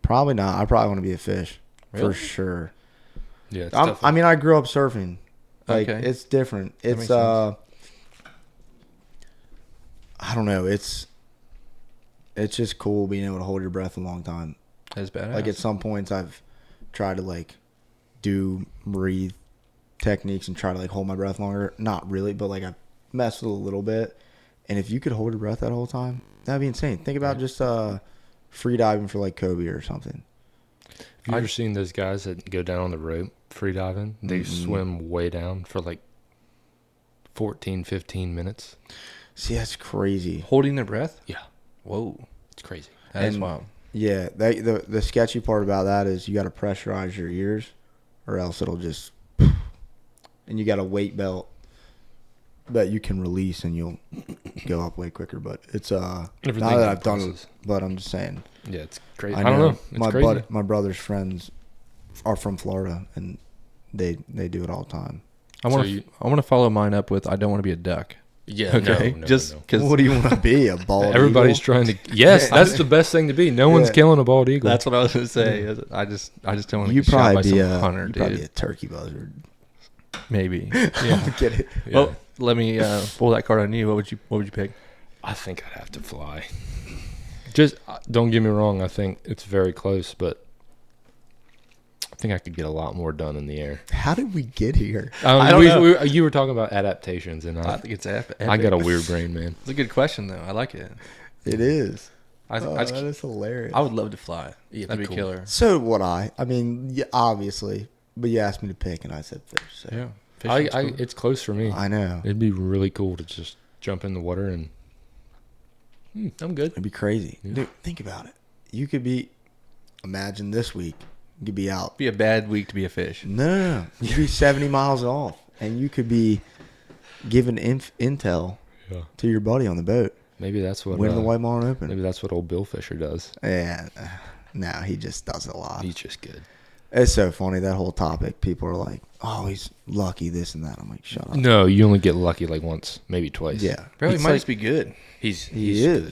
probably not. I probably want to be a fish Really? for sure. Yeah, I mean, I grew up surfing. Like, Okay. it's different. It's makes sense. I don't know. It's just cool being able to hold your breath a long time. That's badass. Like, at some points, I've tried to like do breathe techniques and try to like hold my breath longer. Not really, but like I've messed with it a little bit. And if you could hold your breath that whole time, that'd be insane. Think about just free diving for like Kobe or something. Have you ever seen those guys that go down on the rope free diving? They swim way down for like 14, 15 minutes. See, that's crazy. Holding their breath? Yeah. Whoa. It's crazy. That's wild. Yeah, the sketchy part about that is you got to pressurize your ears, or else it'll just, and you got a weight belt that you can release and you'll go up way quicker. But it's not that I've done it, but I'm just saying. Yeah, it's crazy. I don't know. It's my crazy. my brother's friends are from Florida and they do it all the time. I want to follow mine up with I don't want to be a duck. Yeah. Okay. No, Just because What do you want to be? A bald everybody's eagle? trying to. Yes, that's the best thing to be. No one's killing a bald eagle. that's what I was gonna say. I just don't want to You get shot by probably be some a hunter, you probably be dude. a turkey buzzard. Maybe. Yeah, get it. Yeah. Well, let me pull that card on you. What would you pick? I think I'd have to fly. Just don't get me wrong. I think it's very close, but I think I could get a lot more done in the air. How did we get here? I don't know. You were talking about adaptations, and I think it's epic. I got a weird brain, man. It's a good question though. I like it. It is. That is hilarious. I would love to fly. Yeah, That'd be cool. killer. So would I. I mean, yeah, obviously, but you asked me to pick, and I said fish. So. Yeah. Fishing's cool. It's close for me. I know. It'd be really cool to just jump in the water and I'm good. It'd be crazy. Yeah. Dude, think about it. You could be. Imagine this week. You could be out. Be a bad week to be a fish. No. You could be 70 miles off, and you could be giving intel to your buddy on the boat. Maybe that's what Winning the White Marlin Open. Maybe that's what old Bill Fisher does. Yeah. No, he just does it a lot. He's just good. It's so funny, that whole topic. People are like, oh, he's lucky, this and that. I'm like, shut up. No, you only get lucky like once, maybe twice. Yeah. Bro, he It's might like- just be good. He is.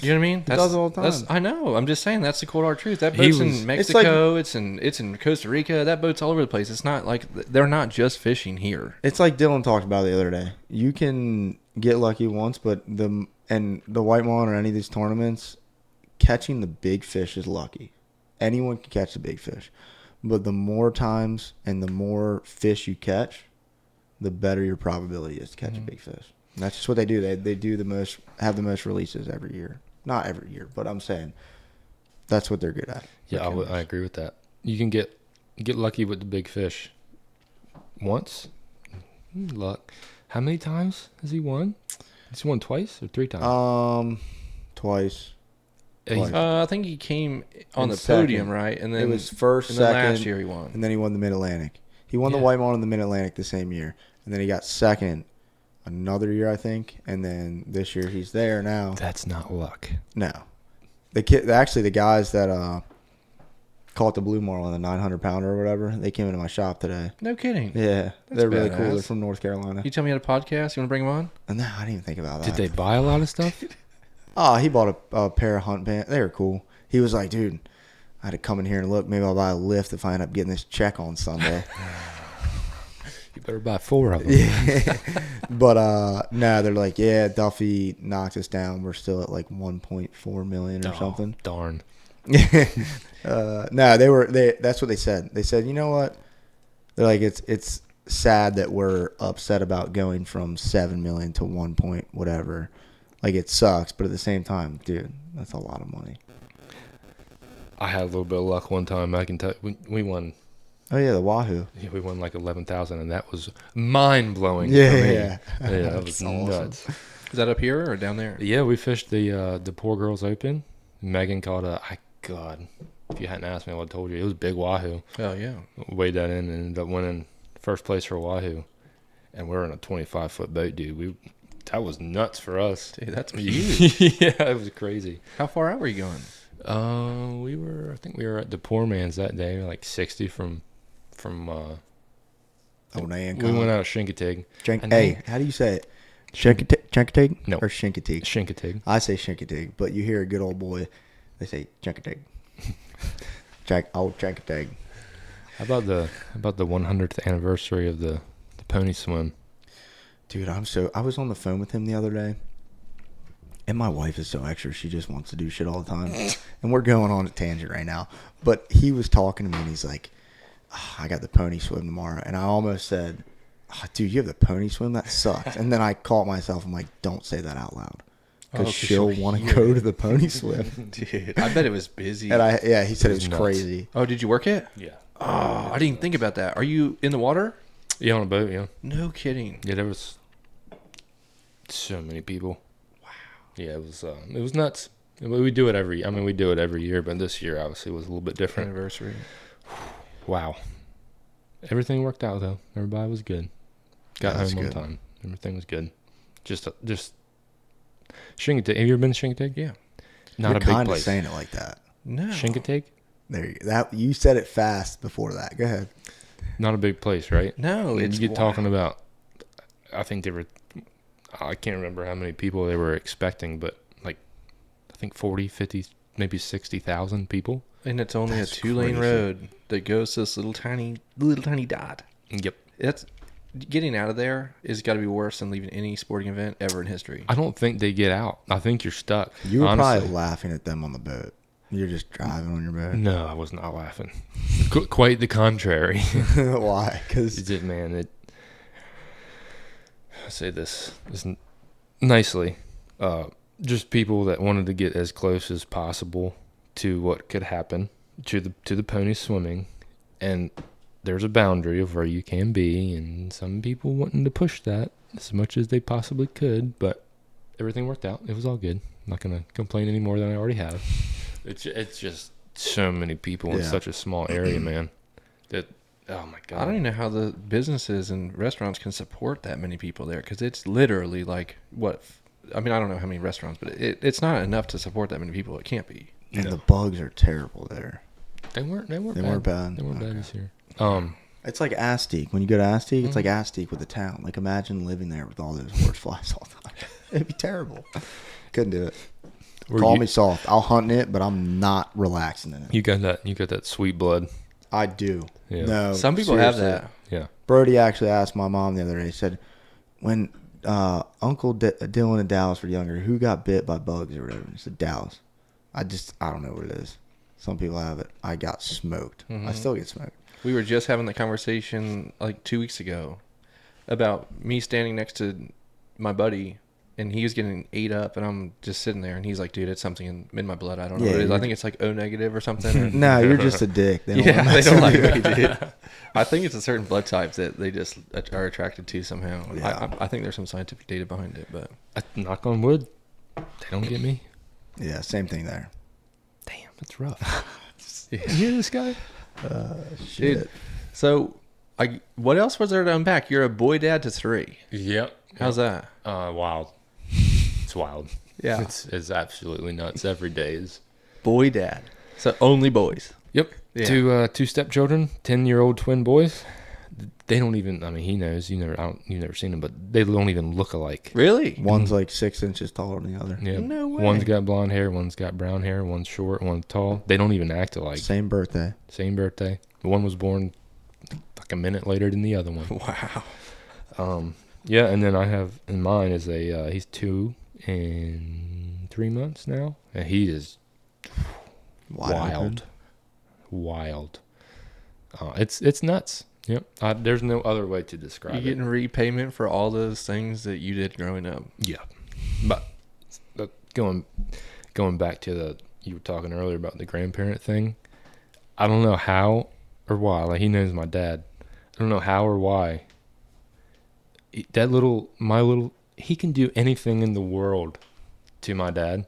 You know what I mean? He does it all the time. I know. I'm just saying that's the cold hard truth. That He boat's was- in Mexico. It's in Costa Rica. That boat's all over the place. It's not like they're not just fishing here. It's like Dylan talked about the other day. You can get lucky once, but the White Marlin or any of these tournaments, catching the big fish is lucky. Anyone can catch the big fish. But the more times and the more fish you catch, the better your probability is to catch a big fish. And that's just what they do. They do have the most releases every year. Not every year, but I'm saying that's what they're good at. Yeah, I agree with that. You can get lucky with the big fish. Once, luck. How many times has he won? He's won twice or 3 times? Twice. I think he came on In the second. podium, right? And then It was first, and then second, last year he won. and then he won the Mid-Atlantic. He won the Yeah. White Model in the Mid-Atlantic the same year, and then he got second another year, I think, and then this year he's there now. That's not luck. No, the guys that caught the blue marlin, the 900 pounder or whatever, they came into my shop today. No kidding. Yeah, they're really cool. badass. They're from North Carolina. You tell me you had a podcast. You want to bring him on? No, I didn't even think about that. Did they buy a lot of stuff? Oh, he bought a pair of hunt pants. They were cool. He was like, dude, I had to come in here and look. Maybe I'll buy a lift if I end up getting this check on Sunday. You better buy 4 of them. Yeah. But no, they're like, yeah, Duffy knocked us down. We're still at like 1.4 million or something. Darn. No, that's what they said. They said, you know what? They're like, it's sad that we're upset about going from 7 million to 1 point whatever. Like, it sucks, but at the same time, dude, that's a lot of money. I had a little bit of luck one time. I can tell you, we won. Oh yeah, the Wahoo. Yeah, we won like 11,000, and that was mind blowing. Yeah, for me. yeah. Yeah, that was Awesome. nuts. Is that up here or down there? Yeah, we fished the Poor Girls Open. Megan caught God, if you hadn't asked me, I would have told you. It was a big Wahoo. Oh, yeah. Weighed that in and ended up winning first place for Wahoo. And we're in a 25-foot boat, dude. That was nuts for us. Dude, that's huge. Yeah, it was crazy. How far out were you going? I think we were at the Poor Man's that day, like 60 from Oh, we went out of Shinkatig. Hey, how do you say it? Shinkatig? No. Or Shinkatig? Shinkatig. I say Shinkatig, but you hear a good old boy, they say Shinkatig. Shinkatig. How about the 100th anniversary of the pony swim? Dude, I was on the phone with him the other day, and my wife is so extra. She just wants to do shit all the time. And we're going on a tangent right now. But he was talking to me, and he's like, I got the pony swim tomorrow. And I almost said, dude, you have the pony swim? That sucks. And then I caught myself. I'm like, don't say that out loud. Because she'll want to go to the pony swim. Dude, I bet it was busy. And he said it was nuts. crazy. Oh, did you work it? Yeah. Oh, I didn't think about that. Are you in the water? Yeah, on a boat, yeah. No kidding. Yeah, there was so many people. Wow. Yeah, it was nuts. We do it every year, but this year obviously was a little bit different. Anniversary. Wow. Everything worked out though. Everybody was good. Got That's home good. on time. Everything was good. Just Shinkatig. Have you ever been to Shinkatig? Yeah. Not You're a big kind of place. saying it like that. No. Shinkatig? There you go. You said it fast before that. Go ahead. Not a big place, right? No, And it's you get talking about. I think I can't remember how many people they were expecting, but like I think 40, 50, maybe 60,000 people. And it's only That's a 2-lane crazy. road that goes to this little tiny dot. Yep. That's getting out of there has got to be worse than leaving any sporting event ever in history. I don't think they get out. I think you're stuck. You were honestly. probably laughing at them on the boat. You're just driving on your boat. No, I was not laughing. Quite the contrary. Why? Because I say this nicely. Just people that wanted to get as close as possible to what could happen to the pony swimming, and there's a boundary of where you can be, and some people wanting to push that as much as they possibly could, but everything worked out. It was all good. I'm not gonna complain any more than I already have. It's just so many people in such a small area, man. That oh my god. I don't even know how the businesses and restaurants can support that many people there because it's literally like what? I mean, I don't know how many restaurants, but it's not enough to support that many people. It can't be. and the bugs are terrible there. They weren't bad. bad. They weren't bad this year. It's like Aztec. When you go to Aztec, it's like Aztec with the town. Like, imagine living there with all those horse flies all the time. It'd be terrible. Couldn't do it. Call me soft. I'll hunt in it, but I'm not relaxing in it. You got that sweet blood. I do. Yeah. No, Some people have seriously. that. Yeah. Brody actually asked my mom the other day. He said, when Uncle Dylan and Dallas were younger, who got bit by bugs or whatever? He said, Dallas. I don't know what it is. Some people have it. I got smoked. I still get smoked. We were just having the conversation like 2 weeks ago about me standing next to my buddy, and he was getting ate up, and I'm just sitting there, and he's like, dude, it's something in my blood. I don't know what it is. I think it's like O negative or something. Or, No, you're just a dick. They don't yeah, wanna they mess don't with like you. me, dude. I think it's a certain blood type that they just are attracted to somehow. Yeah. I think there's some scientific data behind it, but Knock on wood. They don't get me. Yeah, same thing there. It's rough. You hear this guy? Shit. Dude, so, what else was there to unpack? You're a boy dad to 3. Yep. How's that? Wild. It's wild. Yeah. It's absolutely nuts. Every day is. Boy dad. So only boys. Yep. Yeah. Two stepchildren, 10-year-old twin boys. They don't even. I mean, he knows. You've never seen them, but they don't even look alike. Really? One's like 6 inches taller than the other. Yeah. No way. One's got blonde hair. One's got brown hair. One's short. One's tall. They don't even act alike. Same birthday. Same birthday. One was born like a minute later than the other one. Wow. Yeah, and then I have in mine is he's 2 and 3 months now, and he is wild. It's nuts. Yep. There's no other way to describe You it. getting repayment for all those things that you did growing up. Yeah, but going back to you were talking earlier about the grandparent thing. I don't know how or why. Like, he knows my dad. I don't know how or why. He can do anything in the world to my dad,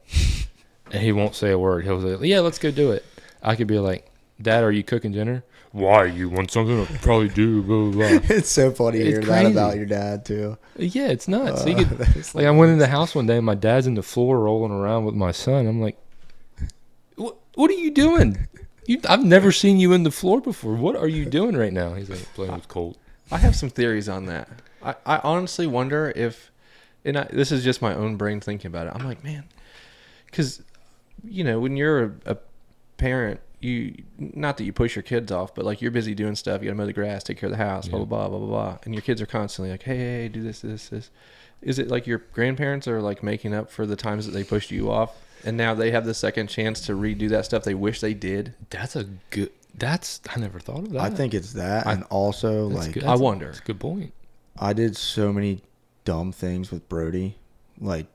and he won't say a word. He'll say, "Yeah, let's go do it." I could be like, "Dad, are you cooking dinner?" "Why? You want something?" "I'll probably do." Blah, blah, blah. It's so funny to It's hear that crazy. about your dad too. Yeah, it's nuts. He That could, is like, I went in the house one day and my dad's in the floor rolling around with my son. I'm like, "What are you doing? I've never seen you in the floor before. What are you doing right now?" He's like, "Playing with Colt." I have some theories on that. I honestly wonder if, this is just my own brain thinking about it. I'm like, man, because, when you're a parent, not that you push your kids off, but like you're busy doing stuff. You got to mow the grass, take care of the house, blah, blah, blah, blah, blah. And your kids are constantly like, hey, do this, this, this. Is it like your grandparents are like making up for the times that they pushed you off? And now they have the second chance to redo that stuff they wish they did? I never thought of that. I think it's that, and also That's like good. I wonder. That's a good point. I did so many dumb things with Brody, like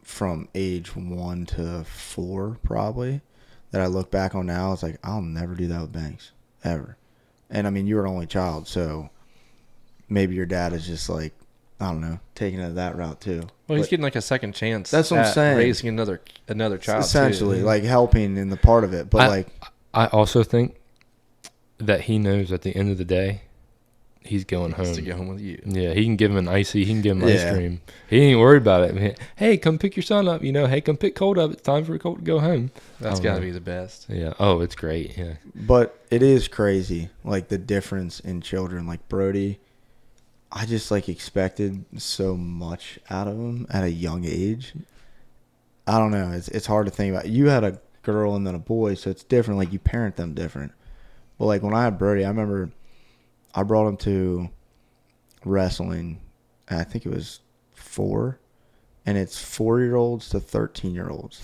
from age 1 to 4 probably, that I look back on now. It's like, I'll never do that with Banks ever. And I mean, you were an only child, so maybe your dad is just like, I don't know, taking it that route too. Well, he's getting like a second chance. That's what I'm at saying. Raising another child, Essentially, too. like helping in the part of it, but I also think that he knows at the end of the day, he's going He wants home. to go home with you. Yeah, he can give him an icy. He can give him ice Yeah. cream. He ain't worried about it. Hey, come pick your son up. Hey, come pick Colt up. It's time for Colt to go home. That's I don't got to know. be the best. Yeah. Oh, it's great. Yeah. But it is crazy, like the difference in children. Like Brody, I just like expected so much out of him at a young age. I don't know. It's hard to think about. You had a girl and then a boy, so it's different. Like you parent them different. But like when I had Brody, I remember I brought him to wrestling. And I think it was 4, and it's 4-year-olds to 13-year-olds.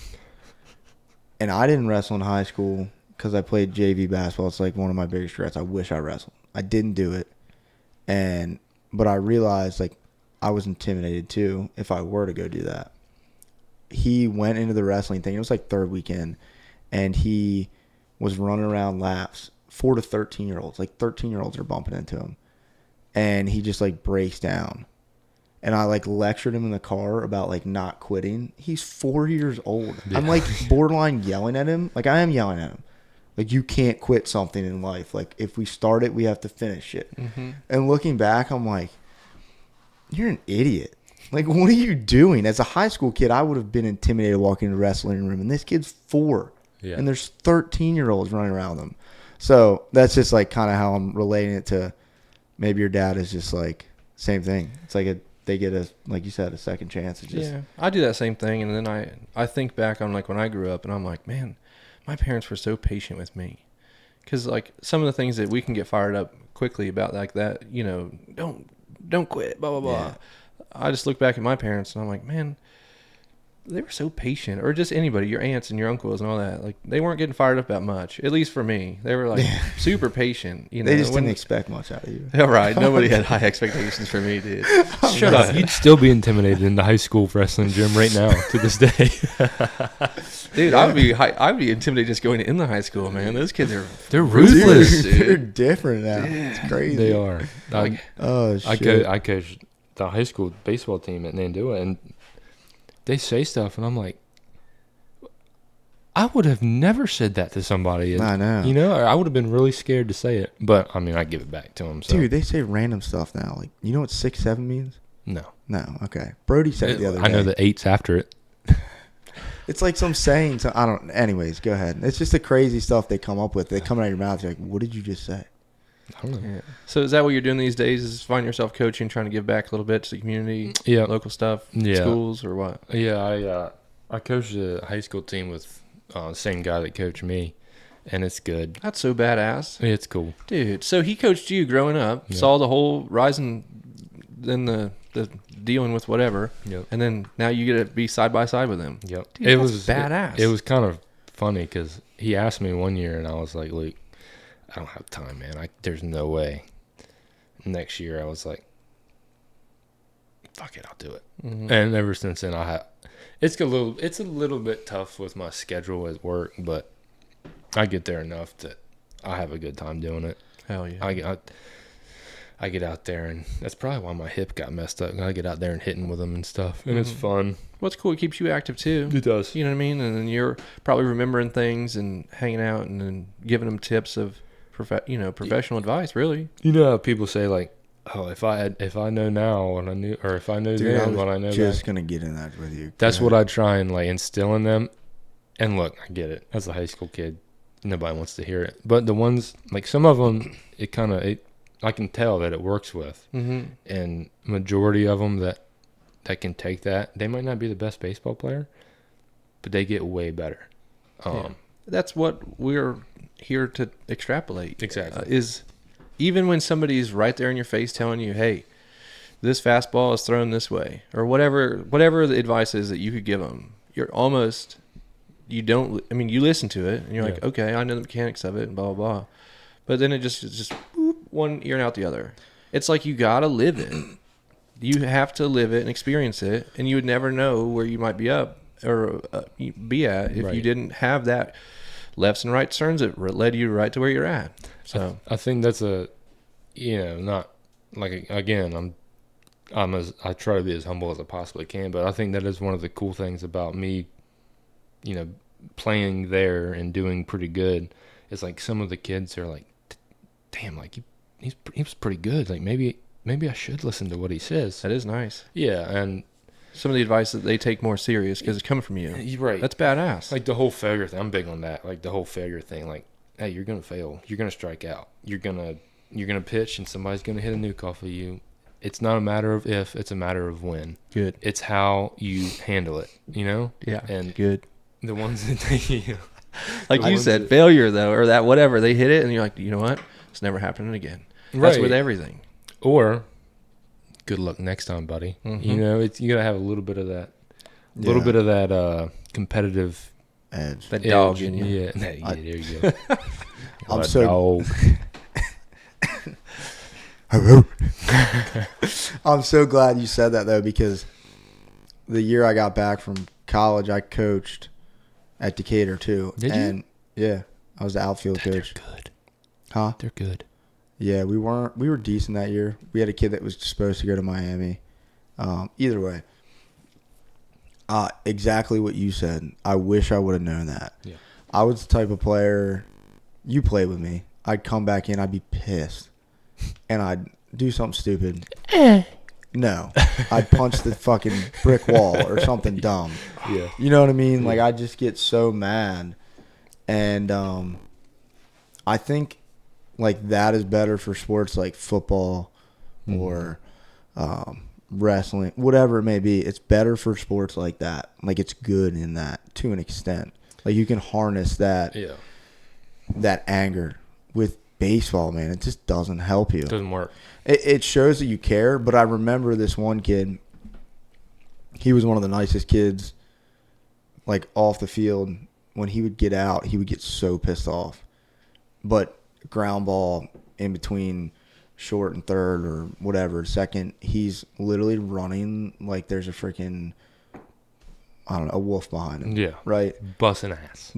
And I didn't wrestle in high school because I played JV basketball. It's like one of my biggest regrets. I wish I wrestled. I didn't do it. But I realized like I was intimidated too if I were to go do that. He went into the wrestling thing. It was like 3rd weekend, and he was running around laps. 4 to 13-year-olds. Like 13-year-olds are bumping into him. And he just like breaks down. And I like lectured him in the car about like not quitting. He's 4 years old. Yeah. I'm like borderline yelling at him. Like I am yelling at him. Like you can't quit something in life. Like if we start it, we have to finish it. Mm-hmm. And looking back, I'm like, you're an idiot. Like what are you doing? As a high school kid, I would have been intimidated walking in the wrestling room. And this kid's 4. Yeah. And there's 13-year-olds running around them. So that's just like kind of how I'm relating it to maybe your dad is just like same thing. It's like they get a, like you said, a second chance. It's just, Yeah, I do that same thing, and then I think back on like when I grew up, and I'm like, man, my parents were so patient with me, because like some of the things that we can get fired up quickly about, like that, don't quit, blah blah blah. Yeah. I just look back at my parents, and I'm like, man, they were so patient, or just anybody, your aunts and your uncles and all that. Like they weren't getting fired up about much, at least for me. They were like super patient. they just didn't expect much out of you. All right, nobody had high expectations for me, dude. Shut up. You'd still be intimidated in the high school wrestling gym right now to this day. Dude, I'd be intimidated just going in the high school, man. Those kids are They're ruthless. dude. They're different now. Yeah. It's crazy. They are. Oh shit. I coached the high school baseball team at Nandua, and they say stuff, and I'm like, I would have never said that to somebody. I know. You know, I would have been really scared to say it. But, I mean, I give it back to them. So. Dude, they say random stuff now. Like, you know what 6'7" means? No. No, okay. Brody said it the other day. I know the 8's after it. It's like some saying. So I don't. Anyways, go ahead. It's just the crazy stuff they come up with. They come out of your mouth. You're like, what did you just say? I don't know. Yeah. So is that what you're doing these days? Is find yourself coaching, trying to give back a little bit to the community, local stuff, schools, or what? Yeah, I coached a high school team with the same guy that coached me, and it's good. That's so badass. It's cool, dude. So he coached you growing up, saw the whole rising, then the dealing with whatever, and then now you get to be side by side with him. Yep, dude, it was badass. It was kind of funny because he asked me one year, and I was like, "Luke, I don't have time, man. There's no way." Next year, I was like, "Fuck it, I'll do it." Mm-hmm. And ever since then, it's a little bit tough with my schedule at work, but I get there enough that I have a good time doing it. Hell yeah. I get out there, and that's probably why my hip got messed up. I get out there and hitting with them and stuff, and it's fun. What's cool, it keeps you active too. It does. You know what I mean? And then you're probably remembering things and hanging out and then giving them tips of professional advice, really. You know how people say, like, oh, if I know now what I knew, or if I knew then what I know. Just gonna get in that with you. That's what I try and like instill in them. And look, I get it. As a high school kid, nobody wants to hear it. But the ones like some of them, I can tell that it works with. Mm-hmm. And majority of them that can take that, they might not be the best baseball player, but they get way better. That's what we're here to extrapolate. Exactly. Is even when somebody's right there in your face telling you, hey, this fastball is thrown this way, or whatever the advice is that you could give them, you listen to it and you're like, okay, I know the mechanics of it and blah, blah, blah. But then it just boop, one ear and out the other. It's like you got to live it. You have to live it and experience it, and you would never know where you might be up or be at if you didn't have that lefts and right turns that led you right to where you're at. So I think that's not like, again, I try to be as humble as I possibly can, but I think that is one of the cool things about me, playing there and doing pretty good. It's like some of the kids are like, damn, like he was pretty good. Like maybe I should listen to what he says. That is nice. Yeah, and some of the advice that they take more serious because it's coming from you. You're right. That's badass. Like the whole failure thing. I'm big on that. Like the whole failure thing. Like, hey, you're gonna fail. You're gonna strike out. You're gonna pitch, and somebody's gonna hit a nuke off of you. It's not a matter of if. It's a matter of when. Good. It's how you handle it. Yeah. And good. The ones that they, like you said, failure though, or that whatever, they hit it, and you're like, you know what? It's never happening again. That's with everything. Or, good luck next time, buddy. Mm-hmm. You gotta have a little bit of that, competitive edge, that dog in you. Yeah, there you go. I'm so I'm so glad you said that though, because the year I got back from college, I coached at Decatur too. Did you? Yeah, I was the outfield coach. They're good. Huh? They're good. Yeah, we were decent that year. We had a kid that was supposed to go to Miami. Either way, exactly what you said. I wish I would have known that. Yeah. I was the type of player, you played with me, I'd come back in, I'd be pissed, and I'd do something stupid. No, I'd punch the fucking brick wall or something dumb. Yeah. You know what I mean? Like, I just get so mad. And I think, like, that is better for sports like football or wrestling, whatever it may be. It's better for sports like that. Like, it's good in that to an extent. Like, you can harness that anger. With baseball, man, it just doesn't help you. It doesn't work. It shows that you care, but I remember this one kid. He was one of the nicest kids, like, off the field. When he would get out, he would get so pissed off. But ground ball in between short and third or whatever, second, he's literally running like there's a freaking, I don't know, a wolf behind him. Yeah. Right? Busting ass.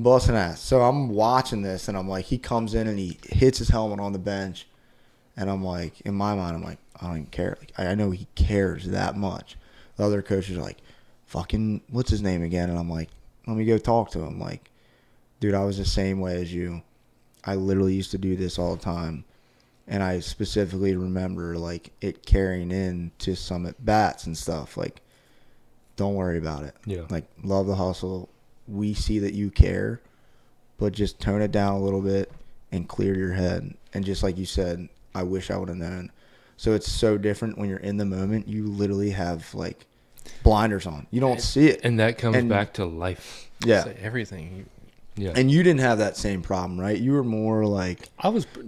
So I'm watching this, and I'm like, he comes in and he hits his helmet on the bench. And I'm like, in my mind, I'm like, I don't even care. Like, I know he cares that much. The other coaches are like, fucking, what's his name again? And I'm like, let me go talk to him. Like, Dude, I was the same way as you. I literally used to do this all the time. And I specifically remember, like, it carrying in to some at bats and stuff. Like, don't worry about it. Yeah. Like, love the hustle. We see that you care, but just tone it down a little bit and clear your head. And just like you said, I wish I would have known. So it's so different when you're in the moment. You literally have, like, blinders on. You don't see it. And that comes back to life. Yeah. Say everything. Yeah. And you didn't have that same problem, right? You were more like...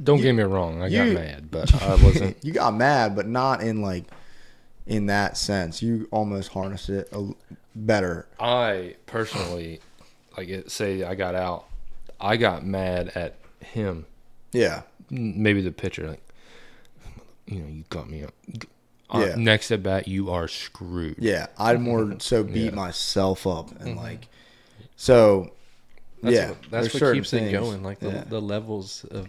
Don't get me wrong. I got mad, but I wasn't... You got mad, but not in, like, in that sense. You almost harnessed it better. I personally, say I got out, I got mad at him. Yeah. Maybe the pitcher, like, you got me up. Yeah. Next at bat, you are screwed. Yeah. I'd more so beat myself up and, like... So... That's what keeps it going. Like the levels of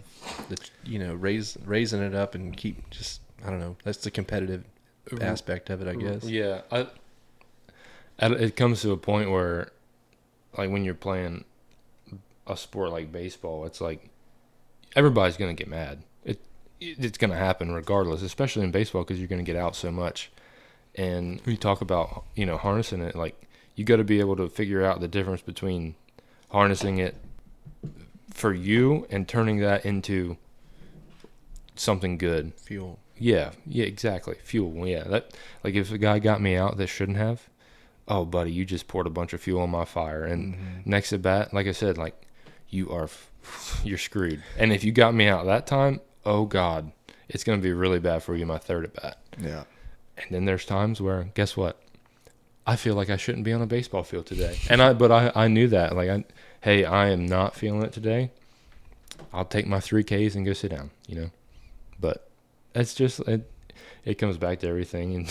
raising it up and keep just, I don't know. That's the competitive aspect of it, I guess. Yeah. It comes to a point where, like, when you're playing a sport like baseball, it's like everybody's going to get mad. It's going to happen regardless, especially in baseball because you're going to get out so much. And we talk about, harnessing it. Like, you got to be able to figure out the difference between harnessing it for you and turning that into something good. Fuel. Yeah, exactly. Fuel. Yeah, that, like, if a guy got me out that shouldn't have, oh, buddy, you just poured a bunch of fuel on my fire. And next at bat, like I said, like, you're screwed. And if you got me out that time, oh God, it's going to be really bad for you my third at bat. Yeah. And then there's times where, guess what? I feel like I shouldn't be on a baseball field today. But I knew that. Like, hey, I am not feeling it today. I'll take my 3 Ks and go sit down, But it's just, it comes back to everything. And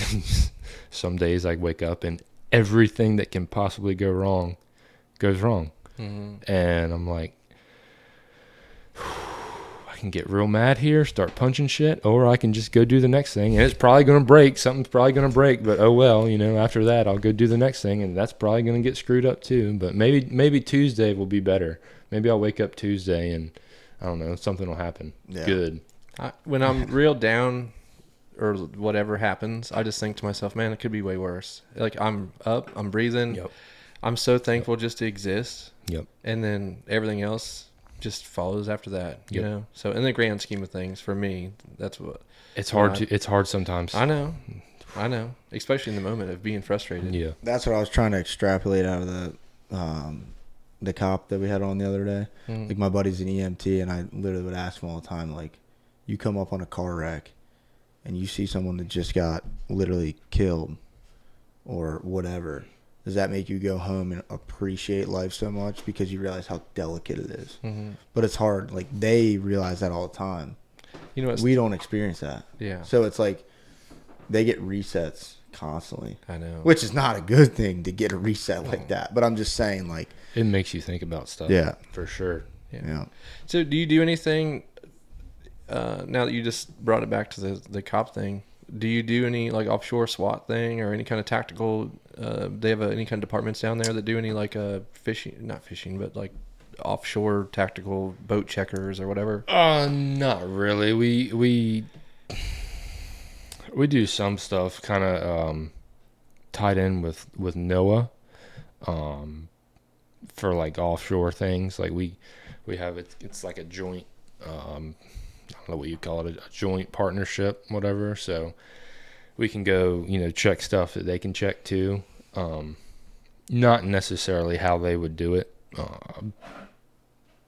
some days I wake up and everything that can possibly go wrong goes wrong. Mm-hmm. And I'm like, I can get real mad here, start punching shit, or I can just go do the next thing, and it's probably going to break. Something's probably going to break, but oh well, after that, I'll go do the next thing, and that's probably going to get screwed up too. But maybe Tuesday will be better. Maybe I'll wake up Tuesday and, I don't know, something will happen. Yeah. Good. When I'm real down or whatever happens, I just think to myself, man, it could be way worse. Like, I'm up, I'm breathing. Yep. I'm so thankful just to exist. Yep. And then everything else just follows after that, you know? So in the grand scheme of things, for me, that's what... It's hard sometimes. I know. Especially in the moment of being frustrated. Yeah. That's what I was trying to extrapolate out of the cop that we had on the other day. Mm. Like, my buddy's an EMT, and I literally would ask him all the time, like, you come up on a car wreck and you see someone that just got literally killed or whatever, does that make you go home and appreciate life so much because you realize how delicate it is? Mm-hmm. But it's hard. Like, they realize that all the time. We don't experience that. Yeah. So it's like they get resets constantly. I know. Which is not a good thing to get a reset like that. But I'm just saying, like... It makes you think about stuff. Yeah. For sure. Yeah. So do you do anything, now that you just brought it back to the cop thing, do you do any, like, offshore SWAT thing or any kind of tactical... they have any kind of departments down there that do any, like, not fishing, but, like, offshore tactical boat checkers or whatever? Not really. We do some stuff kind of tied in with NOAA for, like, offshore things. Like, we have it's like a joint, I don't know what you call it, a joint partnership, whatever. So we can go, check stuff that they can check too. Not necessarily how they would do it.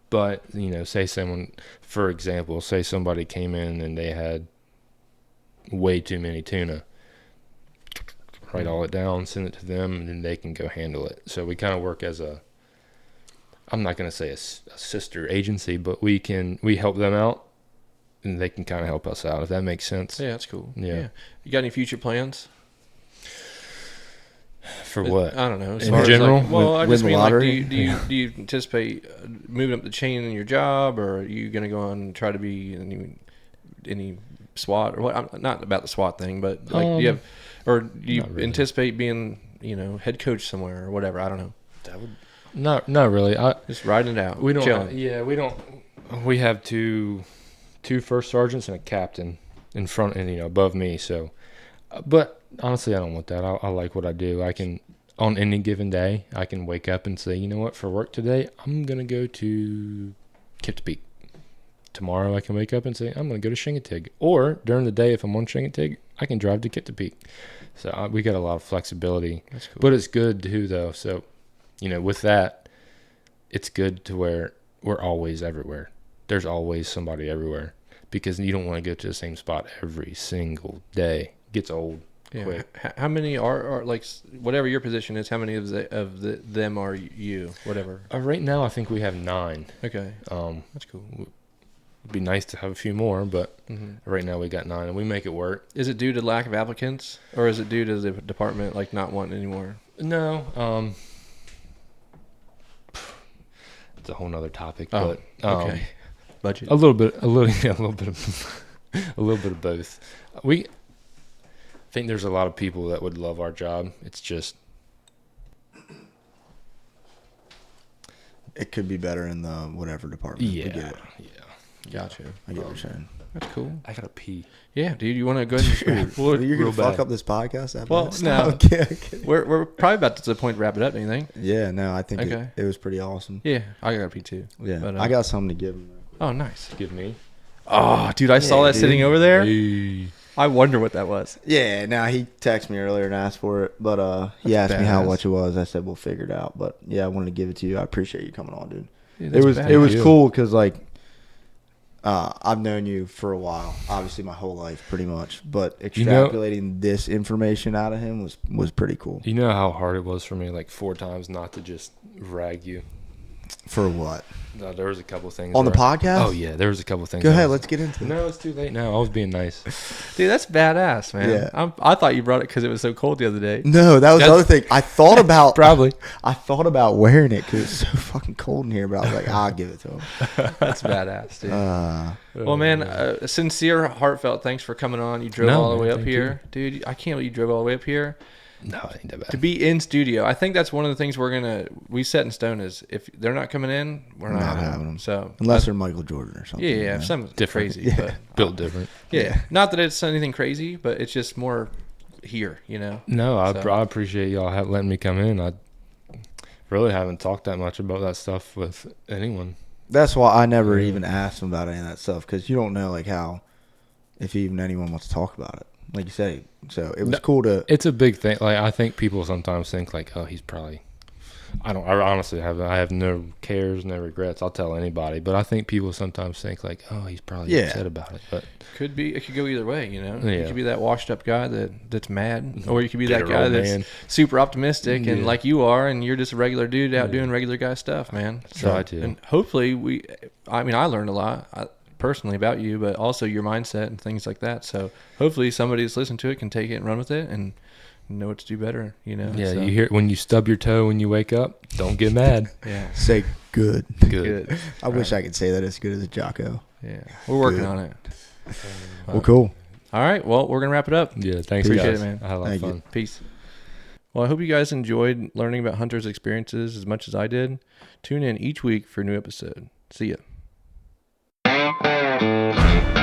But, say someone, for example, say somebody came in and they had way too many tuna. Write all it down, send it to them, and then they can go handle it. So we kind of work as I'm not going to say a sister agency, but we help them out, and they can kind of help us out, if that makes sense. Yeah, that's cool. Yeah. You got any future plans? For what? I don't know. In general? I just mean, like, do you anticipate moving up the chain in your job, or are you going to go on and try to be any SWAT or what? I'm not about the SWAT thing, but do you anticipate being, head coach somewhere or whatever? I don't know. Not really. Just riding it out. We don't. Chilling. We don't. We have two first sergeants and a captain in front and above me. So, but honestly, I don't want that. I like what I do. I can, on any given day, I can wake up and say, you know what, for work today, I'm gonna go to Kip's Peak. Tomorrow, I can wake up and say, I'm gonna go to Shingatig. Or during the day, if I'm on Shingatig, I can drive to Kip's Peak. So we got a lot of flexibility. That's cool. But it's good too, though. So, with that, it's good to where we're always everywhere. There's always somebody everywhere because you don't want to go to the same spot every single day. It gets old quick. How many are like whatever your position is? How many of them are you? Whatever. Right now, I think we have 9. Okay. That's cool. It'd be nice to have a few more, but right now we got 9, and we make it work. Is it due to lack of applicants, or is it due to the department like not wanting anymore? No. It's a whole nother topic, but okay. Budget. a little bit of both. I think there's a lot of people that would love our job. It's just It could be better in the whatever department. We get it. Gotcha. I get what you're saying. That's cool. I gotta pee. Yeah, dude. You want to go ahead and Well, you're gonna real fuck bad. up this podcast after Well, this? no. Okay. we're probably about to the point to wrap it up. Anything? Yeah, no, I think Okay. it was pretty awesome. Yeah, I got to pee too. Yeah, But, I got something to give him. Oh, nice. Give me. Oh, dude, I saw that dude. sitting over there. Hey. I wonder what that was. Yeah, now he texted me earlier and asked for it, but he That's asked me how badass. much it was. I said we'll figure it out, but yeah, I wanted to give it to you. I appreciate you coming on, dude. Dude, It was badass. cool because like I've known you for a while, obviously my whole life pretty much, but extrapolating this information out of him was pretty cool. You know how hard it was for me, like 4 times, not to just rag you. For what? No, there was a couple things On the where- podcast? Oh yeah, there was a couple things. Go I ahead, was- let's get into it. No, it's too late now. I was being nice. Dude, that's badass, man. Yeah. I thought you brought it because it was so cold the other day. No, that was the That's- other thing. I thought about Probably. I thought about wearing it because it's so fucking cold in here, but I was like, I'll give it to him. That's badass, dude. Well, man, sincere, heartfelt thanks for coming on. You drove No, all the man, way up thank here. Dude, I can't believe you drove all the way up here. No, it ain't that bad. To be in studio. I think that's one of the things we set in stone is if they're not coming in, we're not, having them. So Unless they're Michael Jordan or something. yeah, you if know? something's Different. crazy. But, Built different. yeah. Not that it's anything crazy, but it's just more here, No, I So- appreciate y'all letting me come in. I really haven't talked that much about that stuff with anyone. That's why I never even asked him about any of that stuff because you don't know like how, if even anyone wants to talk about it. Like you say, so it was cool to. It's a big thing. Like I think people sometimes think like, oh, he's probably. I honestly have no cares, no regrets. I'll tell anybody, but I think people sometimes think like, oh, he's probably upset about it. But it could go either way, You Yeah. could be that washed up guy that's mad, or you could be that Bitter guy old that's man. super optimistic and Yeah. like you are, and you're just a regular dude out doing regular guy stuff, man. Try to. And hopefully I learned a lot personally about you, but also your mindset and things like that. So hopefully somebody that's listened to it can take it and run with it and know what to do better, Yeah, So, you hear when you stub your toe when you wake up, don't get mad. yeah. Say good. Good. I wish I could say that as good as Jocko. Yeah. We're working Good. on it. Well, cool. All right. Well, we're going to wrap it up. Yeah, thanks, Appreciate guys. it, man. I had a lot of Thank you. fun. Peace. Well, I hope you guys enjoyed learning about Hunter's experiences as much as I did. Tune in each week for a new episode. See ya.